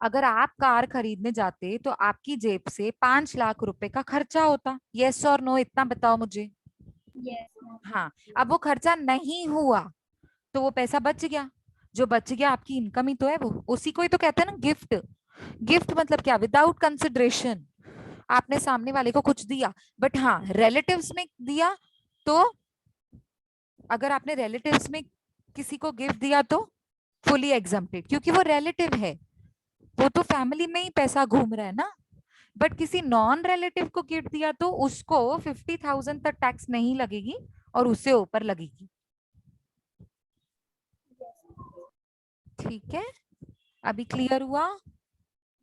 अगर आप कार खरीदने जाते तो आपकी जेब से 5 लाख रुपए का खर्चा होता, यस और नो, इतना बताओ मुझे। Yes ma'am. हाँ, अब वो खर्चा नहीं हुआ तो वो पैसा बच गया, जो बच गया आपकी इनकम ही तो है, वो उसी को ही तो कहते हैं ना गिफ्ट। गिफ्ट मतलब क्या, विदाउट कंसिडरेशन, आपने सामने वाले को कुछ दिया। बट हाँ, रिलेटिव्स में दिया तो, अगर आपने रिलेटिव्स में किसी को गिफ्ट दिया तो फुली एग्जम्प्टेड, क्योंकि वो रिलेटिव है, वो तो फैमिली में ही पैसा घूम रहा है ना। बट किसी नॉन रिलेटिव को गिफ्ट दिया तो उसको 50,000 तक टैक्स नहीं लगेगी, और उससे ऊपर लगेगी। ठीक है, अभी क्लियर हुआ?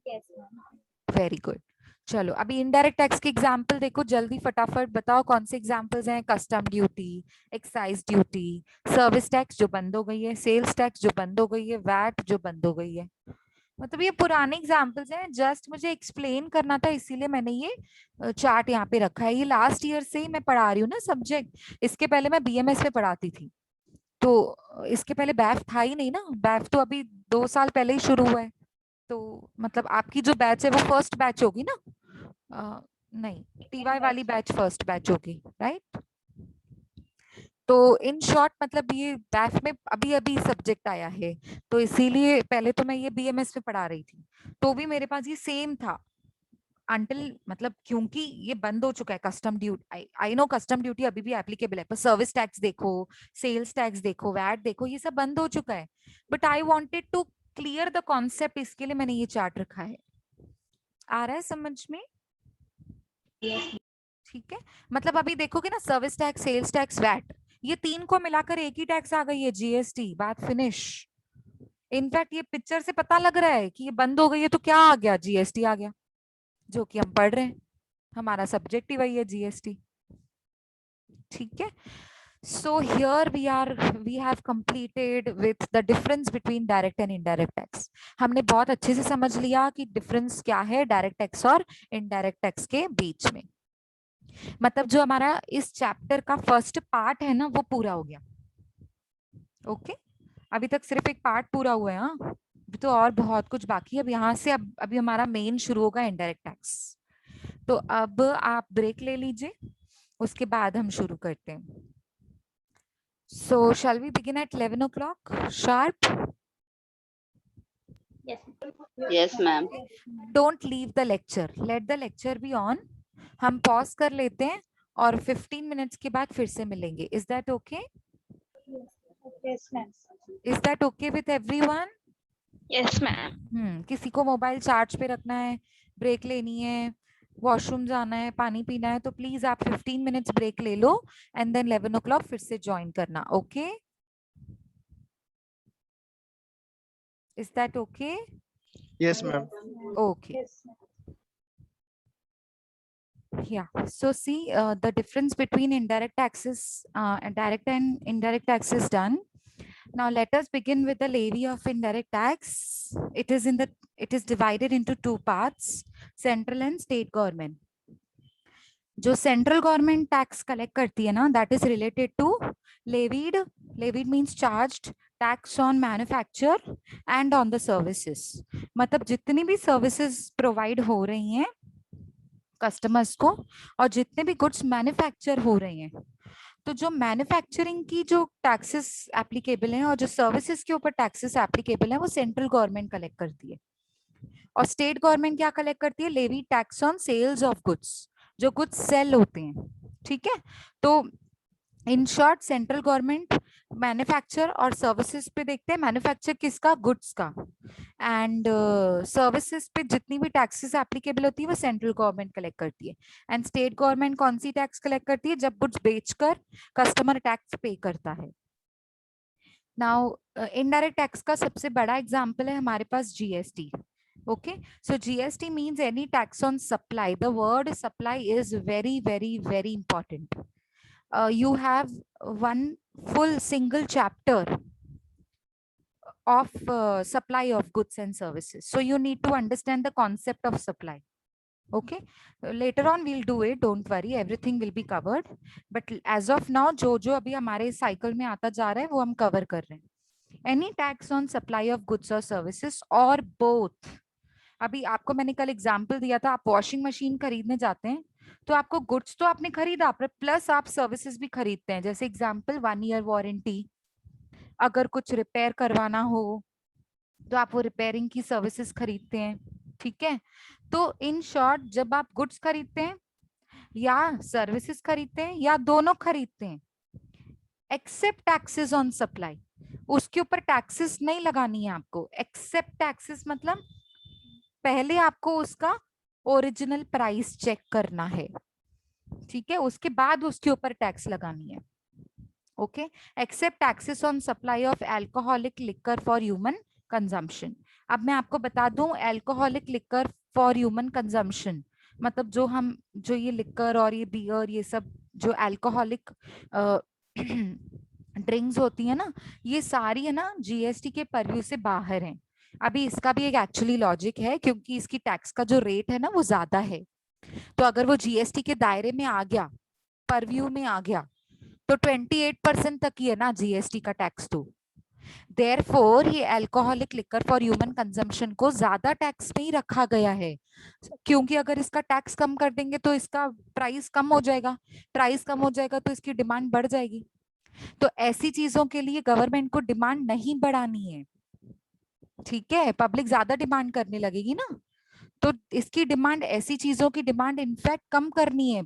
Yes ma'am. Very good. चलो अभी इनडायरेक्ट टैक्स के एग्जांपल देखो, जल्दी फटाफट बताओ कौन से एग्जांपल्स हैं। Custom duty, excise duty, service tax जो बंद हो गई है, सेल्स टैक्स जो बंद हो गई है, वैट जो बंद हो गई है। मतलब ये पुराने एग्जाम्पल्स हैं, जस्ट मुझे एक्सप्लेन करना था, इसीलिए मैंने ये चार्ट यहाँ पे रखा है। ये लास्ट ईयर से ही मैं पढ़ा रही हूँ ना सब्जेक्ट, इसके पहले मैं बीएमएस में पढ़ाती थी, तो इसके पहले बैफ था ही नहीं ना, बैफ तो अभी 2 साल पहले ही शुरू हुआ है। तो मतलब आपकी जो बैच है वो फर्स्ट बैच होगी ना, नहीं टीवाई वाली बैच फर्स्ट बैच होगी, राइट? तो इन शॉर्ट मतलब ये बैफ में अभी अभी सब्जेक्ट आया है, तो इसीलिए पहले तो मैं ये बीएमएस में पढ़ा रही थी, तो भी मेरे पास ये सेम था अंटिल, मतलब क्योंकि ये बंद हो चुका है custom duty. I know custom duty अभी भी एप्लीकेबल है, पर सर्विस टैक्स देखो, सेल्स टैक्स देखो, वैट देखो, ये सब बंद हो चुका है। But I wanted to clear the concept, इसके लिए मैंने ये चार्ट रखा है। आ रहा है समझ में? ठीक है, मतलब अभी देखोगे ना, service tax, sales tax, VAT, ये तीन को मिलाकर एक ही टैक्स आ गई है, जीएसटी, बात फिनिश। इनफैक्ट ये पिक्चर से पता लग रहा है कि ये बंद हो गई है, तो क्या आ गया? जीएसटी आ गया, जो कि हम पढ़ रहे हैं, हमारा सब्जेक्ट ही वही है, जीएसटी। ठीक है, so here we have completed with the difference between direct and indirect tax। हमने बहुत अच्छे से समझ लिया कि डिफरेंस क्या है डायरेक्ट टैक्स और इनडायरेक्ट टैक्स के बीच में। मतलब जो हमारा इस चैप्टर का फर्स्ट पार्ट है ना, वो पूरा हो गया। ओके, अभी तक सिर्फ एक पार्ट पूरा हुआ है, हाँ, अभी तो और बहुत कुछ बाकी है। अब यहाँ से अभी हमारा मेन शुरू होगा, इनडायरेक्ट टैक्स। तो अब आप ब्रेक ले लीजिए, उसके बाद हम शुरू करते हैं। So shall we begin at 11 o'clock sharp? Yes. Yes, ma'am. Don't leave the lecture. Let the lecture be on. हम pause कर लेते हैं और 15 minutes के बाद फिर से मिलेंगे. Is that okay? Yes, ma'am. Is that okay with everyone? Yes, ma'am. किसी को मोबाइल चार्ज पे रखना है, ब्रेक लेनी है, वॉशरूम जाना है, पानी पीना है, तो प्लीज आप 15 मिनट्स ब्रेक ले लो एंड देन 11 o'clock फिर से ज्वाइन करना. Okay, is that okay? Yes, ma'am. Okay. Yeah, so see the difference between indirect taxes, direct and indirect tax is done. Now let us begin with the levy of indirect tax. It is divided into two parts, central and state government. जो central government tax collect करती है ना, that is related to levied. Levied means charged tax on manufacture and on the services. मतलब जितनी भी services provide हो रही हैं कस्टमर्स को और जितने भी गुड्स मैन्युफैक्चर हो रहे हैं, तो जो मैन्युफैक्चरिंग की जो टैक्सेस एप्लीकेबल हैं और जो सर्विसेज के ऊपर टैक्सेस एप्लीकेबल हैं, वो सेंट्रल गवर्नमेंट कलेक्ट करती है। और स्टेट गवर्नमेंट क्या कलेक्ट करती है? Levy tax on sales of goods, जो गुड्स सेल होते हैं। ठीक है, तो in short central government manufacture और सर्विसेज पे देखते हैं, मैन्युफैक्चर किसका? गुड्स का, एंड सर्विसेज पे जितनी भी टैक्सेस एप्लीकेबल होती है वो सेंट्रल गवर्नमेंट कलेक्ट करती है। एंड स्टेट गवर्नमेंट कौन सी टैक्स कलेक्ट करती है? जब गुड्स बेचकर कस्टमर टैक्स पे करता है। नाउ इनडायरेक्ट टैक्स का सबसे बड़ा एग्जांपल है हमारे पास GST. Okay, so GST means any tax on supply. The word supply is very, very, very important. You have one full single chapter of supply of goods and services. So you need to understand the concept of supply. Okay, later on we'll do it. Don't worry, everything will be covered. But as of now, जो अभी हमारे cycle में आता जा रहा है वो हम कवर कर रहे हैं. Any tax on supply of goods or services or both. अभी आपको मैंने कल एग्जाम्पल दिया था, आप वॉशिंग मशीन खरीदने जाते हैं तो आपको गुड्स तो आपने खरीदा, प्लस आप सर्विसेज भी खरीदते हैं. जैसे एग्जाम्पल 1 ईयर वारंटी, अगर कुछ रिपेयर करवाना हो तो आप वो रिपेयरिंग की सर्विसेज खरीदते हैं. ठीक है, तो इन शॉर्ट जब आप गुड्स खरीदते हैं या सर्विसेज खरीदते हैं या दोनों खरीदते हैं, एक्सेप्ट टैक्सेस ऑन सप्लाई, उसके ऊपर टैक्सेस नहीं लगानी है आपको. एक्सेप्ट टैक्सेस मतलब पहले आपको उसका ओरिजिनल प्राइस चेक करना है. ठीक है, उसके बाद उसके ऊपर टैक्स लगानी है. Okay, except taxes on supply of alcoholic liquor for human consumption. अब मैं आपको बता दूं, alcoholic liquor for human consumption मतलब जो ये लिकर और ये बियर, ये सब जो अल्कोहलिक ड्रिंक्स होती है ना, ये सारी है ना जीएसटी के परव्यू से बाहर हैं. अभी इसका भी एक एक्चुअली लॉजिक है, क्योंकि इसकी टैक्स का जो रेट है ना वो ज्यादा है, तो अगर वो जीएसटी के दायरे में आ गया, परव्यू में आ गया, तो 28% तक ही है ना जीएसटी का टैक्स। तो देयरफॉर ये alcoholic liquor for human consumption को ज्यादा टैक्स में ही रखा गया है, क्योंकि अगर इसका टैक्स कम कर देंगे तो इसका प्राइस कम हो जाएगा, प्राइस कम हो जाएगा तो इसकी डिमांड बढ़ जाएगी। तो ऐसी चीजों के लिए गवर्नमेंट को डिमांड नहीं बढ़ानी है, ठीक है, पब्लिक ज्यादा डिमांड करने लगेगी ना, तो इसकी डिमांड, ऐसी चीजों की डिमांड इनफैक्ट कम करनी है,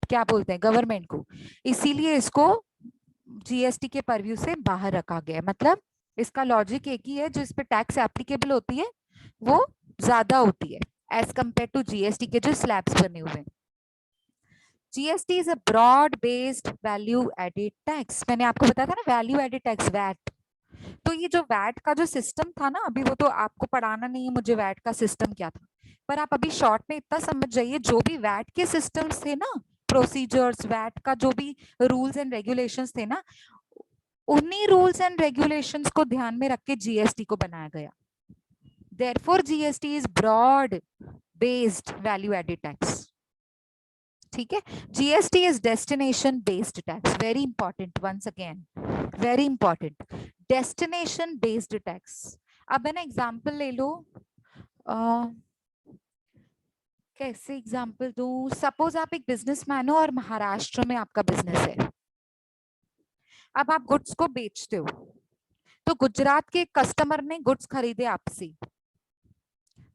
क्या बोलते हैं, गवर्नमेंट को। इसीलिए इसको जीएसटी के परव्यू से बाहर रखा गया है। मतलब इसका लॉजिक एक ही है, जो इस पे टैक्स एप्लीकेबल होती है वो ज्यादा होती है एज कंपेयर टू जीएसटी के जो स्लैब्स बने हुए हैं। GST is a broad based value added tax. मैंने आपको बताया था ना वैल्यू एडेड टैक्स, वैट। तो ये जो वैट का जो सिस्टम था ना, अभी वो तो आपको पढ़ाना नहीं है मुझे वैट का सिस्टम क्या था, पर आप अभी शॉर्ट में इतना समझ जाइए, जो भी वैट के सिस्टम्स थे ना, प्रोसीजर्स, वैट का जो भी रूल्स एंड रेगुलेशंस थे ना, उन्हीं रूल्स एंड रेगुलेशंस को ध्यान में रख के जीएसटी को बनाया गया। Therefore GST is broad based value added tax, ठीक है। GST is destination based tax, very important, once again very important, destination based tax. अब है ना एग्जाम्पल ले लो, कैसे एग्जाम्पल दूं, सपोज आप एक बिजनेसमैन हो और महाराष्ट्र में आपका बिजनेस है। अब आप गुड्स को बेचते हो, तो गुजरात के कस्टमर ने गुड्स खरीदे आपसे,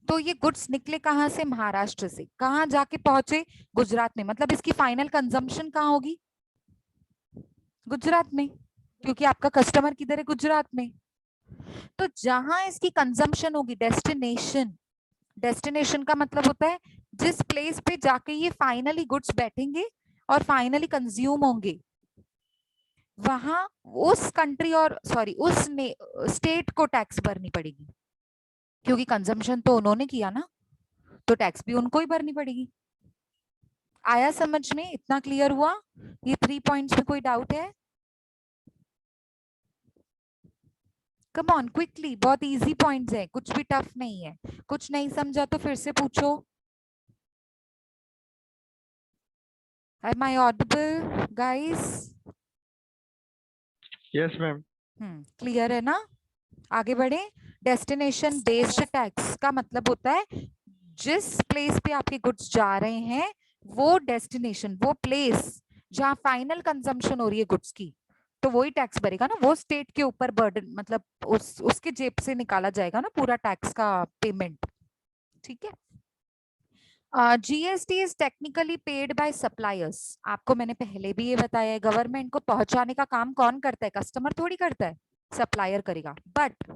तो ये गुड्स निकले कहाँ से, महाराष्ट्र से, कहाँ जाके पहुंचे, गुजरात में, मतलब इसकी फाइनल कंजम्पशन कहाँ होगी, गुजरात में, क्योंकि आपका कस्टमर किधर है, गुजरात में। तो जहां इसकी कंजम्पशन होगी, डेस्टिनेशन, डेस्टिनेशन का मतलब होता है जिस प्लेस पे जाके ये फाइनली गुड्स बैठेंगे और फाइनली कंज्यूम होंगे, वहां उस कंट्री और सॉरी उस स्टेट को टैक्स भरनी पड़ेगी, क्योंकि कंजम्पशन तो उन्होंने किया ना, तो टैक्स भी उनको ही भरनी पड़ेगी। आया समझ में, इतना क्लियर हुआ? ये 3 पॉइंट्स में कोई डाउट है? कम ऑन क्विकली, बहुत इजी पॉइंट्स है, कुछ भी टफ नहीं है। कुछ नहीं समझा तो फिर से पूछो। Am I audible, guys? Yes, ma'am. Clear है ना? आगे बढ़े। डेस्टिनेशन बेस्ड टैक्स का मतलब होता है जिस प्लेस पे आपके गुड्स जा रहे हैं, वो डेस्टिनेशन, वो प्लेस जहां फाइनल कंजम्पशन हो रही है गुड्स की, तो वही टैक्स भरेगा ना, वो स्टेट के ऊपर बर्डन, मतलब उसके जेब से निकाला जाएगा ना पूरा टैक्स का पेमेंट, ठीक है। GST is technically paid by suppliers. आपको मैंने पहले भी ये बताया है, गवर्नमेंट को पहुंचाने का काम कौन करता है, कस्टमर थोड़ी करता है, सप्लायर करेगा, बट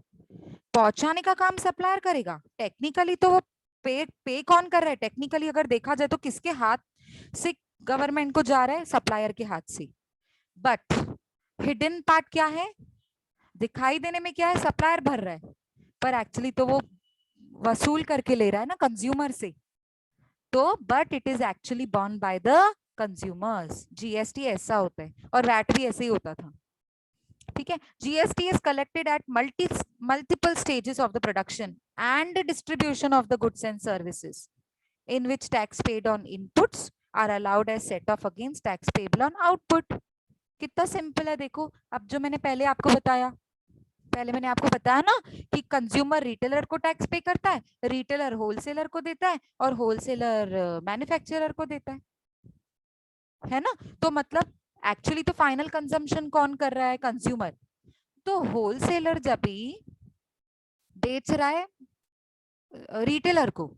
पहुंचाने का काम सप्लायर करेगा। टेक्निकली तो वो पे कौन कर रहा है, टेक्निकली अगर देखा जाए तो किसके हाथ से गवर्नमेंट को जा रहा है, सप्लायर के हाथ से। बट हिडन पार्ट क्या है, दिखाई देने में क्या है, सप्लायर भर रहा है, पर एक्चुअली तो वो वसूल करके ले रहा है ना कंज्यूमर से, तो but it is actually born by the consumers. GST ऐसा होता है, और वैट भी ऐसे ही होता था, ठीक है। GST is collected at multiple stages of the production and distribution of the goods and services, in which tax paid on inputs are allowed as set off against tax payable on output. कितना simple है देखो। अब जो मैंने पहले आपको बताया, ना कि कंज्यूमर रिटेलर को टैक्स पे करता है, रिटेलर होलसेलर को देता है, और होलसेलर मैन्युफैक्चरर को देता है ना। तो मतलब एक्चुअली तो फाइनल कंजम्पशन कौन कर रहा है, कंज्यूमर। तो होलसेलर जब भी बेच रहा है रिटेलर को,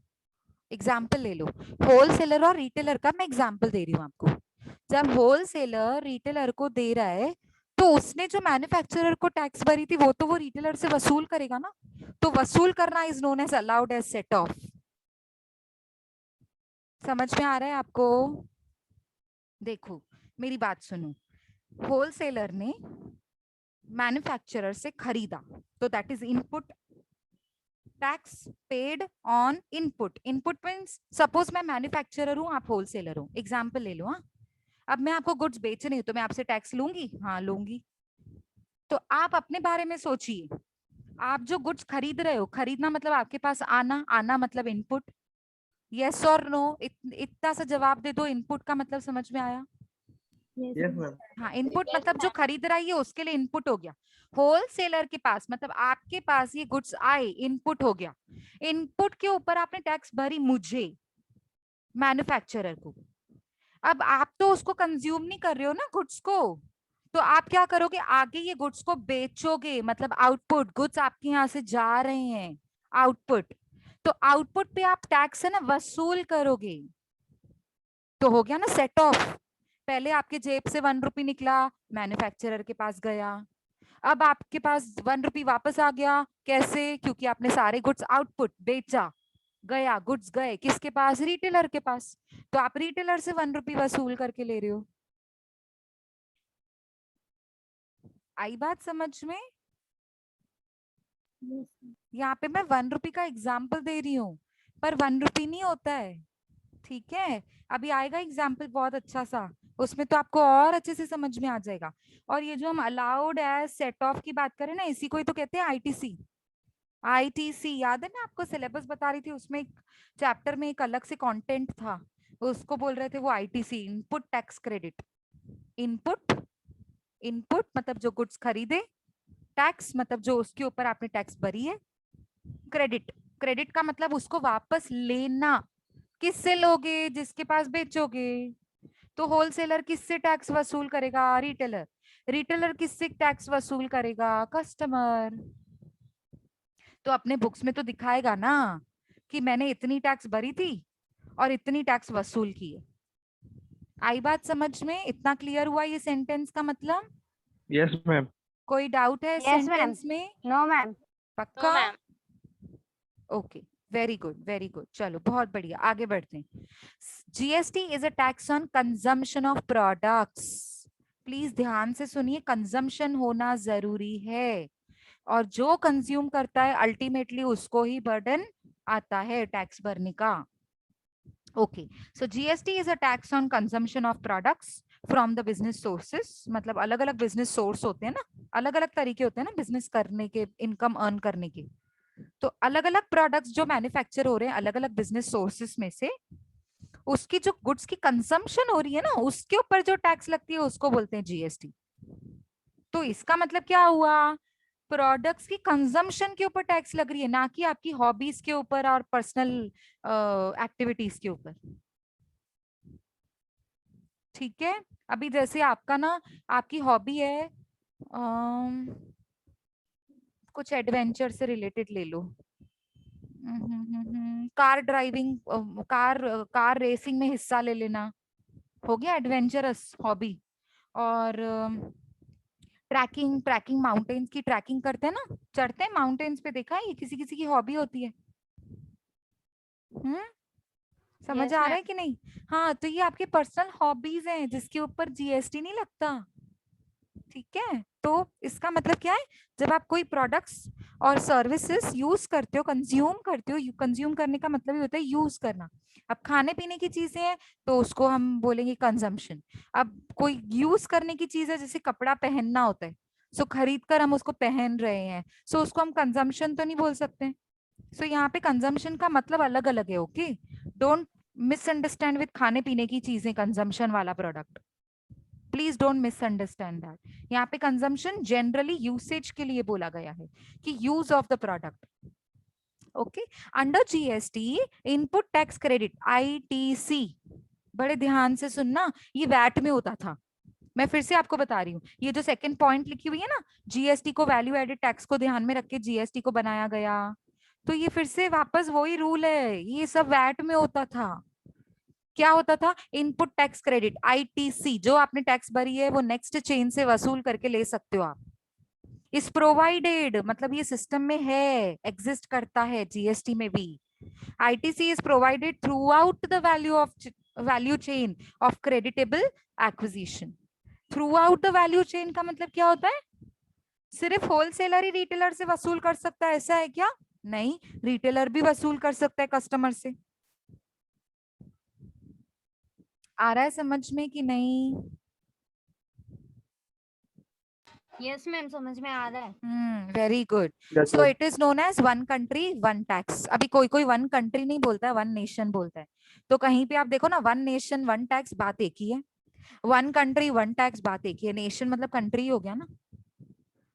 एग्जाम्पल ले लो, होलसेलर और रिटेलर का मैं एग्जाम्पल दे रही हूँ आपको। जब होलसेलर रिटेलर को दे रहा है, तो उसने जो मैन्युफैक्चरर को टैक्स भरी थी, वो तो वो रिटेलर से वसूल करेगा ना, तो वसूल करना is known as allowed as set off. समझ में आ रहा है आपको? देखो मेरी बात सुनो, होलसेलर ने मैन्युफैक्चरर से खरीदा, तो that is input tax paid on input. Input means suppose मैं मैन्युफैक्चरर हूं, आप होलसेलर हो, एग्जाम्पल ले लो। हाँ, अब मैं आपको गुड्स बेच रही हूँ, तो मैं आपसे टैक्स लूंगी, हाँ लूंगी। तो आप अपने बारे में सोचिए, आप जो गुड्स खरीद रहे हो, खरीदना मतलब आपके पास आना, आना मतलब इनपुट। यस और नो, इतना सा जवाब दे दो, इनपुट का मतलब समझ में आया? Yes ma'am. हाँ, इनपुट मतलब जो खरीद रहा है ये उसके लिए इनपुट हो गया। होलसेलर के पास मतलब आपके पास ये गुड्स आए, इनपुट हो गया। इनपुट के ऊपर आपने टैक्स भरी, मुझे मैन्युफैक्चरर को। अब आप तो उसको कंज्यूम नहीं कर रहे हो ना गुड्स को, तो आप क्या करोगे, आगे ये गुड्स को बेचोगे, मतलब आउटपुट, गुड्स आपके यहाँ से जा रहे हैं, आउटपुट। तो आउटपुट पे आप टैक्स है ना वसूल करोगे। तो हो गया ना सेट ऑफ। पहले आपके जेब से 1 रुपी निकला, मैन्युफैक्चरर के पास गया। अब आपके पास 1 रुपी वापस आ गया, कैसे? क्योंकि आपने सारे गुड्स आउटपुट बेचा, गया, गुड्स गए किसके पास? रिटेलर के पास। तो आप रिटेलर से 1 रुपी वसूल करके ले रहे हो। आई बात समझ में? यहाँ पे मैं 1 रुपी का एग्जाम्पल दे रही हूँ, पर 1 रुपी नहीं होता है। ठीक है, अभी आएगा एग्जाम्पल बहुत अच्छा सा, उसमें तो आपको और अच्छे से समझ में आ जाएगा। और ये जो हम अलाउड एज सेट ऑफ की बात करें ना, इसी को ही तो कहते हैं आईटीसी। आईटीसी याद है, मैं आपको सिलेबस बता रही थी, उसमें एक चैप्टर में एक अलग से कंटेंट था, उसको बोल रहे थे वो ITC, input tax credit. Input, input मतलब जो गुड्स खरीदे, टैक्स मतलब जो उसके ऊपर आपने टैक्स भरी है, क्रेडिट, क्रेडिट का मतलब उसको वापस लेना। किससे लोगे? जिसके पास बेचोगे। तो होलसेलर किससे टैक्स वसूल करेगा? रिटेलर। रिटेलर किससे टैक्स वसूल करेगा? कस्टमर। तो अपने बुक्स में तो दिखाएगा ना कि मैंने इतनी टैक्स भरी थी और इतनी टैक्स वसूल की है। आई बात समझ में? इतना क्लियर हुआ ये सेंटेंस का मतलब? Yes ma'am. कोई डाउट है Yes, ma'am. सेंटेंस में? No, ma'am. पक्का? Ma'am. Okay, very good, very good. चलो बहुत बढ़िया, आगे बढ़ते हैं। GST is a tax on consumption of products. Please ध्यान से सुनिए, कंजम्पशन होना जरूरी है, और जो कंज्यूम करता है अल्टीमेटली उसको ही बर्डन आता है टैक्स भरने का। Okay, so GST is a tax on consumption of products from the business sources. मतलब अलग अलग बिजनेस सोर्स होते हैं ना, अलग अलग तरीके होते हैं ना बिजनेस करने के, इनकम अर्न करने के। तो अलग अलग प्रोडक्ट्स जो मैन्युफैक्चर हो रहे हैं अलग अलग बिजनेस सोर्सेस में से, उसकी जो गुड्स की कंजम्पशन हो रही है ना, उसके ऊपर जो टैक्स लगती है उसको बोलते हैं जीएसटी। तो इसका मतलब क्या हुआ? प्रोडक्ट्स की कंजम्पशन के ऊपर टैक्स लग रही है, ना कि आपकी हॉबीज के ऊपर और पर्सनल एक्टिविटीज के ऊपर। ठीक है, अभी जैसे आपका ना, आपकी हॉबी है कुछ एडवेंचर से रिलेटेड ले लो, car driving, car car racing में हिस्सा ले लेना, हो गया एडवेंचरस हॉबी। और ट्रैकिंग, ट्रैकिंग माउंटेन्स की ट्रैकिंग करते हैं ना, चढ़ते हैं माउंटेन्स पे, देखा है? ये किसी किसी की हॉबी होती है। समझ Yes, आ रहा ma'am. है कि नहीं? हाँ, तो ये आपके पर्सनल हॉबीज हैं जिसके ऊपर जीएसटी नहीं लगता। ठीक है, तो इसका मतलब क्या है? जब आप कोई प्रोडक्ट्स और सर्विसेज यूज करते हो, कंज्यूम करते हो, कंज्यूम करने का मतलब ही होता है यूज करना। अब खाने पीने की चीजें हैं तो उसको हम बोलेंगे कंजम्पशन। अब कोई यूज करने की चीज है, जैसे कपड़ा पहनना होता है, सो खरीद कर हम उसको पहन रहे हैं, सो उसको हम कंजम्पशन तो नहीं बोल सकते। सो यहाँ पे कंजम्पशन का मतलब अलग अलग है। ओके, डोंट मिसअंडरस्टैंड विद खाने पीने की चीजें, कंजम्पशन वाला product, please don't misunderstand that. यहाँ पे कंजम्पशन जनरली यूसेज के लिए बोला गया है, कि use of the product. Okay, under GST input tax credit, ITC, बड़े ध्यान से सुनना, ये वैट में होता था। मैं फिर से आपको बता रही हूँ, ये जो सेकंड पॉइंट लिखी हुई है ना, जीएसटी को, वैल्यू एडेड टैक्स को ध्यान में रख के जीएसटी को बनाया गया, तो ये फिर से वापस वही रूल है, ये सब वैट में होता था। क्या होता था? इनपुट टैक्स क्रेडिट, आईटीसी, जो आपने टैक्स भरी है वो नेक्स्ट चेन से वसूल करके ले सकते हो आप। इस प्रोवाइडेड मतलब ये सिस्टम में है, एग्जिस्ट करता है जीएसटी में भी। ITC is provided through out the value chain of creditable acquisition. Through out the value chain का मतलब क्या होता है? सिर्फ होलसेलर ही रिटेलर से वसूल कर सकता है ऐसा है क्या? नहीं, रिटेलर भी वसूल कर सकता है कस्टमर से। आ रहा है समझ में कि नहीं? यस मैम, समझ में आ रहा है। Very good. Yes, so ma'am. It is known as one country one tax. अभी कोई कोई वन कंट्री नहीं बोलता है, वन नेशन बोलता है। तो कहीं पे आप देखो ना, वन नेशन वन टैक्स बात एक ही है, वन कंट्री वन टैक्स बात एक ही है। नेशन मतलब कंट्री हो गया ना।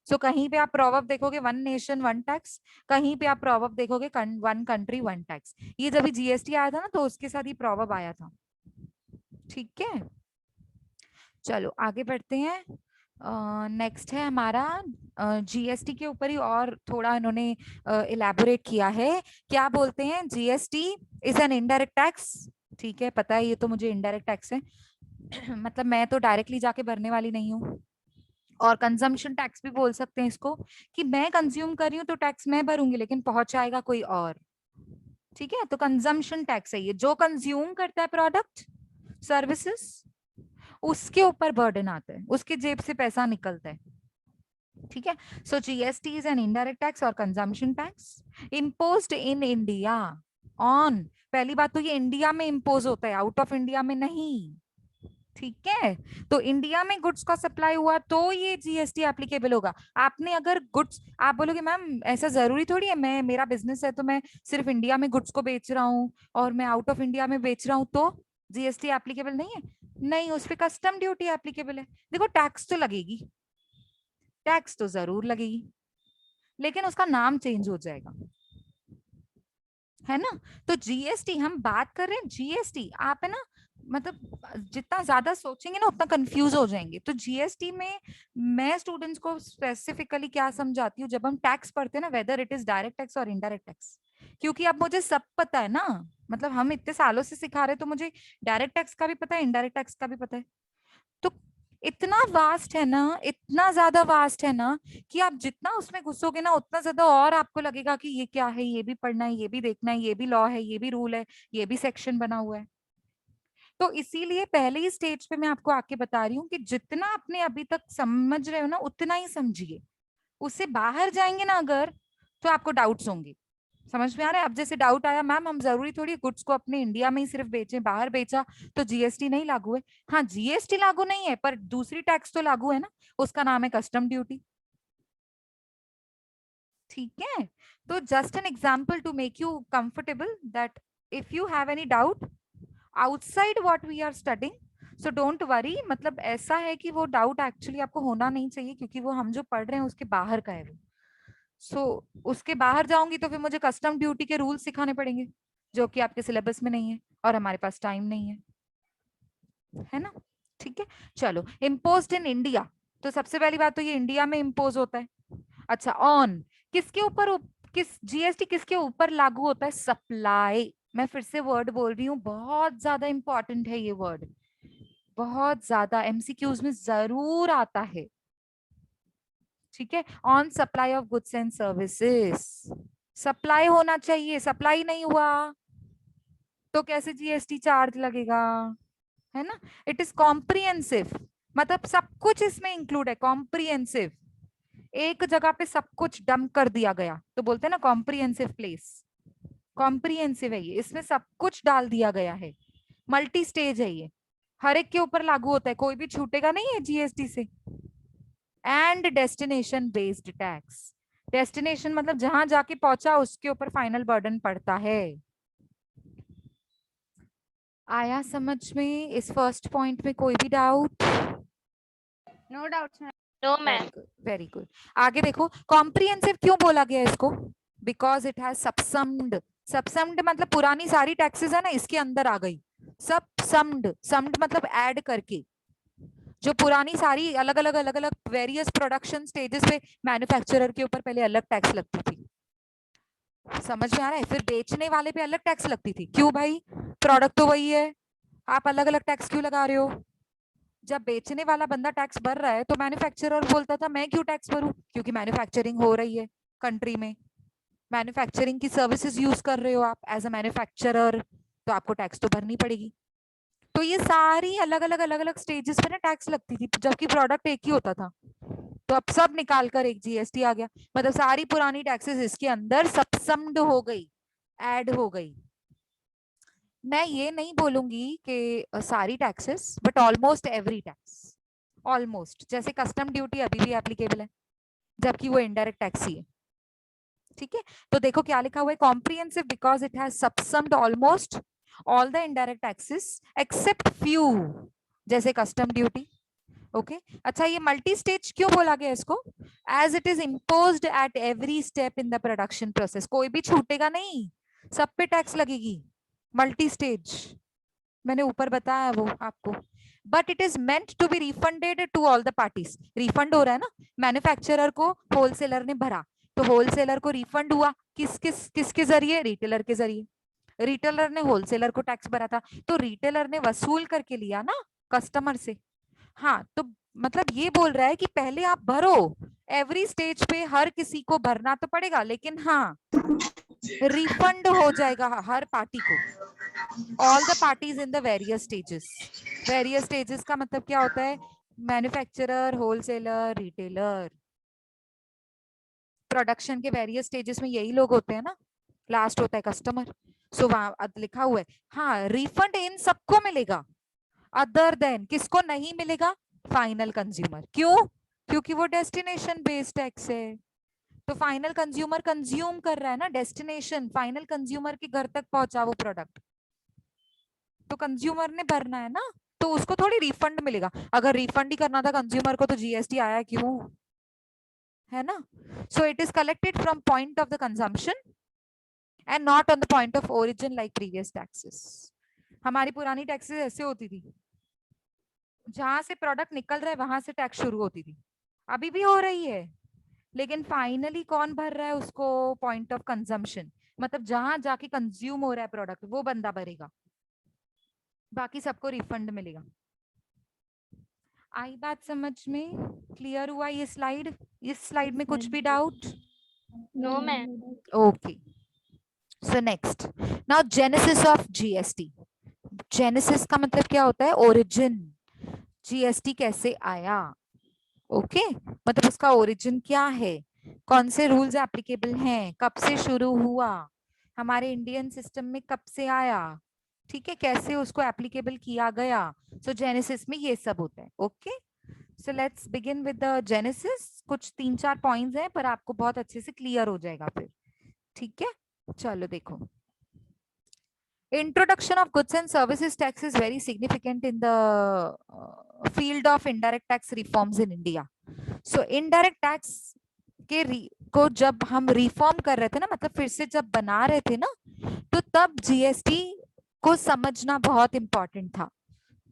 सो कहीं पे आप प्रोवर्ब देखोगे वन नेशन वन टैक्स, कहीं पे आप प्रोवर्ब देखोगे वन कंट्री वन टैक्स। ये जब जीएसटी आया था ना, तो उसके साथ ही प्रोवर्ब आया था। ठीक है, चलो आगे बढ़ते हैं। नेक्स्ट है हमारा जीएसटी के ऊपर ही और थोड़ा इन्होंने इलेबोरेट किया है। क्या बोलते हैं? GST is an indirect tax. ठीक है, पता है ये तो मुझे इनडायरेक्ट टैक्स है। मतलब मैं तो डायरेक्टली जाके भरने वाली नहीं हूँ। और कंजम्पशन टैक्स भी बोल सकते हैं इसको, कि मैं कंज्यूम कर रही हूँ तो टैक्स मैं भरूंगी, लेकिन पहुंचाएगा कोई और। ठीक है, तो कंजम्पशन टैक्स है ये, जो कंज्यूम करता है प्रोडक्ट सर्विसेज, उसके ऊपर बर्डन आता है, उसके जेब से पैसा निकलता है। ठीक है, so GST is an indirect tax और consumption tax imposed in India on. पहली बात तो ये इंडिया में इम्पोज होता है, आउट ऑफ इंडिया में नहीं। ठीक है, तो इंडिया में गुड्स का सप्लाई हुआ तो ये जीएसटी एप्लीकेबल होगा। आपने अगर गुड्स, आप बोलोगे मैम ऐसा जरूरी थोड़ी है, मैं मेरा बिजनेस है तो मैं सिर्फ इंडिया में गुड्स को बेच रहा हूँ और मैं आउट ऑफ इंडिया में बेच रहा हूँ तो जीएसटी एप्लीकेबल नहीं है? नहीं, उस पर कस्टम ड्यूटी एप्लीकेबल है। देखो टैक्स तो लगेगी, टैक्स तो जरूर लगेगी, लेकिन उसका नाम चेंज हो जाएगा, है ना। तो जीएसटी हम बात कर रहे हैं, जीएसटी आप है ना, मतलब जितना ज्यादा सोचेंगे ना उतना कंफ्यूज हो जाएंगे। तो जीएसटी में मैं स्टूडेंट्स को स्पेसिफिकली क्या समझाती हूँ, जब हम टैक्स पढ़ते हैं ना, whether it is direct tax और इनडायरेक्ट टैक्स, क्योंकि अब मुझे सब पता है ना, मतलब हम इतने सालों से सिखा रहे, तो मुझे डायरेक्ट टैक्स का भी पता है, इनडायरेक्ट टैक्स का भी पता है। तो इतना वास्ट है ना, इतना ज्यादा वास्ट है ना, कि आप जितना उसमें घुसोगे ना उतना ज्यादा और आपको लगेगा कि ये क्या है, ये भी पढ़ना है, ये भी देखना है, ये भी लॉ है, ये भी रूल है, ये भी सेक्शन बना हुआ है। तो इसीलिए पहले ही स्टेज पे मैं आपको आके बता रही हूँ कि जितना आपने अभी तक समझ रहे हो ना उतना ही समझिए, उससे बाहर जाएंगे ना अगर, तो आपको डाउट्स होंगे। समझ में आ रहा है? अब जैसे डाउट आया, मैम हम जरूरी थोड़ी गुड्स को अपने इंडिया में ही सिर्फ बेचें, बाहर बेचा तो जीएसटी नहीं लागू है। हाँ, जीएसटी लागू नहीं है, पर दूसरी टैक्स तो लागू है ना, उसका नाम है कस्टम ड्यूटी। ठीक है, तो just an example to make you comfortable that if you have any doubt outside what we are studying, so don't worry. मतलब ऐसा है कि वो डाउट एक्चुअली आपको होना नहीं चाहिए, क्योंकि वो हम जो पढ़ रहे हैं उसके बाहर का है वो। सो उसके बाहर जाऊंगी तो फिर मुझे कस्टम ड्यूटी के रूल सिखाने पड़ेंगे, जो कि आपके सिलेबस में नहीं है और हमारे पास टाइम नहीं है ना। ठीक है, चलो इम्पोज्ड इन इंडिया, तो सबसे पहली बात तो ये इंडिया में इम्पोज होता है। अच्छा, ऑन किसके ऊपर, किस जीएसटी किसके ऊपर लागू होता है? सप्लाई। मैं फिर से वर्ड बोल रही हूँ, बहुत ज्यादा इंपॉर्टेंट है ये वर्ड, बहुत ज्यादा एमसीक्यूज में जरूर आता है। ठीक है, on supply of goods and services, supply होना चाहिए, सप्लाई नहीं हुआ तो कैसे जीएसटी चार्ज लगेगा, है ना। इट इज कॉम्प्रिहेंसिव, मतलब सब कुछ इसमें इंक्लूड है, कॉम्प्रिहेंसिव। एक जगह पे सब कुछ डंप कर दिया गया तो बोलते हैं ना कॉम्प्रिहेंसिव प्लेस, कॉम्प्रिहेंसिव है ये, इसमें सब कुछ डाल दिया गया है, मल्टी स्टेज है ये, हर एक के ऊपर लागू होता है, कोई भी छूटेगा नहीं है जीएसटी से। And destination based tax, destination मतलब जहां जाके पहुंचा उसके ऊपर फाइनल बर्डन पड़ता है। आया समझ में इस फर्स्ट पॉइंट में कोई भी doubt? No doubts ma'am. No, very ma'am. Good, very good. आगे देखो, कॉम्प्रिहेंसिव क्यों बोला गया इसको? Because it has subsumed. Subsumed मतलब पुरानी सारी टैक्सेस है ना इसके अंदर आ गई। सबसम्ड, सम्ड मतलब ऐड करके, जो पुरानी सारी अलग अलग वेरियस प्रोडक्शन स्टेजेस पे मैन्युफैक्चरर के ऊपर पहले अलग टैक्स लगती थी। समझ में आ रहा है? फिर बेचने वाले पे अलग टैक्स लगती थी, क्यों भाई, प्रोडक्ट तो वही है, आप अलग अलग टैक्स क्यों लगा रहे हो? जब बेचने वाला बंदा टैक्स भर रहा है तो मैन्युफैक्चरर बोलता था मैं क्यों टैक्स भरूं, क्योंकि मैन्युफैक्चरिंग हो रही है कंट्री में, मैन्युफैक्चरिंग की सर्विसेज यूज कर रहे हो आप एज अ मैन्युफैक्चरर, तो आपको टैक्स तो भरनी पड़ेगी। तो ये सारी अलग अलग स्टेजेस पे ना टैक्स लगती थी, जबकि प्रोडक्ट एक ही होता था। तो अब सब निकाल कर एक जीएसटी आ गया, मतलब सारी पुरानी टैक्सेस इसके अंदर सबसम्ड हो गई, ऐड हो गई। मैं ये नहीं बोलूंगी कि सारी taxes, but almost every tax, almost, जैसे कस्टम ड्यूटी अभी भी एप्लीकेबल है जबकि वो इनडायरेक्ट टैक्स ही है। ठीक है, तो देखो क्या लिखा हुआ है, comprehensive because it has subsumed almost all the indirect taxes except few, जैसे कस्टम ड्यूटी। ओके अच्छा, ये मल्टी स्टेज क्यों बोला गया इसको? As it is imposed at every step in the production process, कोई भी छूटेगा नहीं, सब पे टैक्स लगेगी। मल्टी स्टेज मैंने ऊपर बताया वो आपको। But it is meant to be refunded to all the parties, refund हो रहा है ना, मैन्युफैक्चरर को होलसेलर ने भरा तो होलसेलर को रिफंड हुआ, किसके जरिए? रिटेलर के जरिए। रिटेलर ने होलसेलर को टैक्स भरा था तो रिटेलर ने वसूल करके लिया ना कस्टमर से। हाँ, तो मतलब ये बोल रहा है कि पहले आप भरो, एवरी स्टेज पे हर किसी को भरना तो पड़ेगा, लेकिन हाँ रिफंड हो जाएगा हर पार्टी को, all the parties in the various stages. Various stages का मतलब क्या होता है? Manufacturer, wholesaler, retailer. प्रोडक्शन के वेरियस स्टेजेस में यही लोग होते हैं ना, लास्ट होता है कस्टमर। सो वहां लिखा हुआ है हाँ रिफंड इन सबको मिलेगा, अदर देन किसको नहीं मिलेगा? Final consumer. क्यों? क्योंकि वो डेस्टिनेशन बेस्ड टैक्स है, तो फाइनल कंज्यूमर कंज्यूम कर रहा है ना, डेस्टिनेशन फाइनल कंज्यूमर के घर तक पहुंचा वो प्रोडक्ट, तो कंज्यूमर ने भरना है ना, तो उसको थोड़ी रिफंड मिलेगा। अगर रिफंड ही करना था कंज्यूमर को तो जीएसटी आया क्यों, है ना? So it is collected from point of the consumption and not on the point of origin like previous taxes. हमारी पुरानी टैक्सेस ऐसे होती थी, जहां से प्रोडक्ट निकल रहा है वहां से टैक्स शुरू होती थी, अभी भी हो रही है, लेकिन फाइनली कौन भर रहा है उसको? पॉइंट ऑफ कंजम्पशन, मतलब जहां जाके कंज्यूम हो रहा है प्रोडक्ट वो बंदा भरेगा, बाकी सबको रिफंड मिलेगा। आई बात समझ में? क्लियर हुआ ये स्लाइड? इस स्लाइड में कुछ भी doubt? No ma'am. Okay, so next, now genesis of GST. Genesis का मतलब क्या होता है? ओरिजिन। जीएसटी कैसे आया? ओके मतलब उसका ओरिजिन क्या है, कौन से रूल्स एप्लीकेबल हैं, कब से शुरू हुआ, हमारे इंडियन सिस्टम में कब से आया, ठीक है, कैसे उसको एप्लीकेबल किया गया। सो जेनेसिस में ये सब होता है। Okay so let's begin with the genesis. कुछ 3-4 पॉइंट्स हैं पर आपको बहुत अच्छे से क्लियर हो जाएगा फिर, ठीक है? चलो देखो, introduction of goods and services tax is very significant in the field of indirect tax reforms in India. So indirect tax को जब हम रिफॉर्म कर रहे थे ना, मतलब फिर से जब बना रहे थे ना, तो तब जीएसटी को समझना बहुत इंपॉर्टेंट था,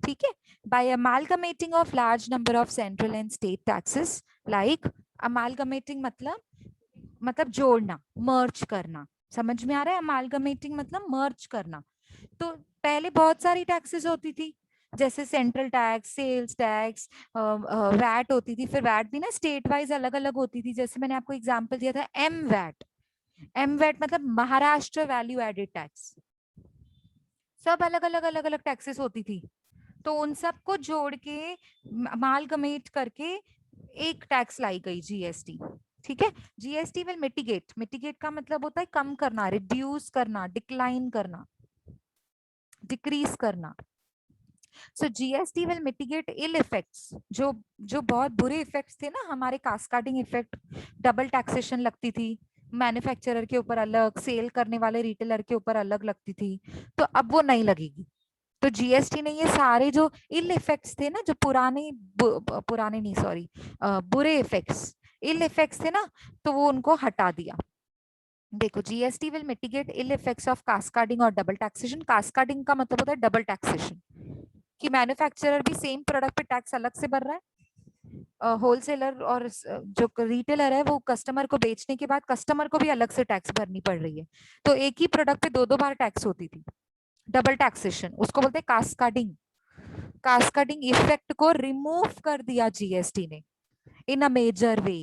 ठीक है? By amalgamating of large number of central and state taxes, like amalgamating मतलब जोड़ना, मर्ज करना। समझ में आ रहा है? अमालगमेटिंग मतलब मर्ज करना। तो पहले बहुत सारी टैक्सेस होती थी, जैसे central tax, sales tax, VAT होती थी, फिर वैट भी ना स्टेट वाइज अलग अलग होती थी। जैसे मैंने आपको एग्जांपल दिया था एम वैट। एम वैट मतलब महाराष्ट्र वैल्यू एडेड टैक्स। सब अलग अलग टैक्सेस होती थी, तो उन सबको जोड़ के अमालगमेट करके एक टैक्स लाई गई जीएसटी, ठीक है? जीएसटी विल मिटिगेट, मिटिगेट का मतलब होता है कम करना, रिड्यूस करना, डिक्लाइन करना, डिक्रीज करना। So GST will mitigate ill effects, जो बहुत बुरे इफेक्ट्स थे ना हमारे, कास्केडिंग इफेक्ट, डबल टैक्सेशन लगती थी, मैन्युफैक्चरर के ऊपर अलग, सेल करने वाले रिटेलर के ऊपर अलग लगती थी, तो अब वो नहीं लगेगी। तो जीएसटी ने ये सारे जो इल इफेक्ट्स थे ना, जो पुराने नहीं सॉरी बुरे इफेक्ट्स, इल इफेक्ट्स थे ना, तो वो उनको हटा दिया। देखो, GST will mitigate ill effects of cascading और डबल टैक्सेशन। कास्केडिंग का मतलब होता है डबल टैक्सेशन, कि मैन्युफैक्चरर भी सेम प्रोडक्ट पे टैक्स अलग से भर रहा है, होलसेलर और जो रिटेलर है वो कस्टमर को बेचने के बाद कस्टमर को भी अलग से टैक्स भरनी पड़ रही है, तो एक ही प्रोडक्ट पे दो बार टैक्स होती थी, डबल टैक्सेशन, उसको बोलते हैं कास्केडिंग। कास्केडिंग इफेक्ट को रिमूव कर दिया जीएसटी ने in a major way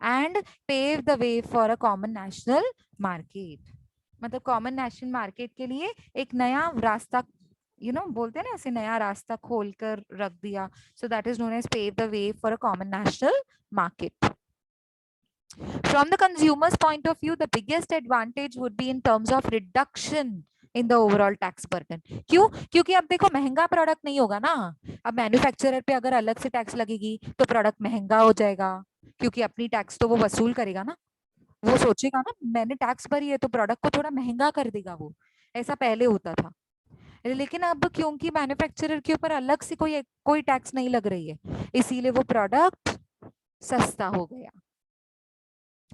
and pave the way for a common national market. मतलब कॉमन नेशनल मार्केट के लिए एक नया रास्ता, बोलते हैं ना ऐसे, नया रास्ता खोल कर रख दिया। So that is known as pave the way for a common national market. From the consumer's point of view, the biggest advantage would be in terms of reduction in the overall tax burden. क्यों? क्योंकि अब देखो महंगा product नहीं होगा ना, अब manufacturer पे अगर अलग से टैक्स लगेगी तो प्रोडक्ट महंगा हो जाएगा, क्योंकि अपनी टैक्स तो वो वसूल करेगा ना, वो सोचेगा ना मैंने टैक्स भरी है तो प्रोडक्ट को थोड़ा महंगा कर देगा वो, ऐसा पहले होता था। लेकिन अब क्योंकि मैन्युफैक्चरर के ऊपर अलग से कोई टैक्स नहीं लग रही है, इसीलिए वो प्रोडक्ट सस्ता हो गया।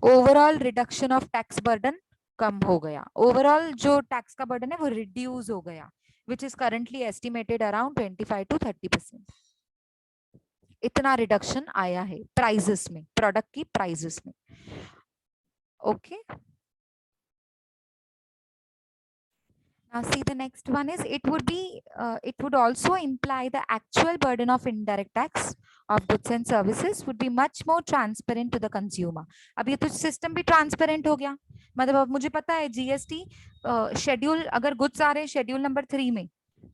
Overall reduction of tax burden कम हो गया, ओवरऑल जो टैक्स का बर्डन है वो रिड्यूस हो गया, which is currently estimated around 25 to 30%। इतना रिडक्शन आया है प्राइसेस में, प्रोडक्ट की प्राइसेस में। Okay, now see the next one is it would also imply the actual burden of indirect tax of goods and services would be much more transparent to the consumer। अब ये तो system भी transparent हो गया, मतलब अब मुझे पता है जीएसटी शेड्यूल, अगर गुड्स आ रहे हैं शेड्यूल नंबर 3 में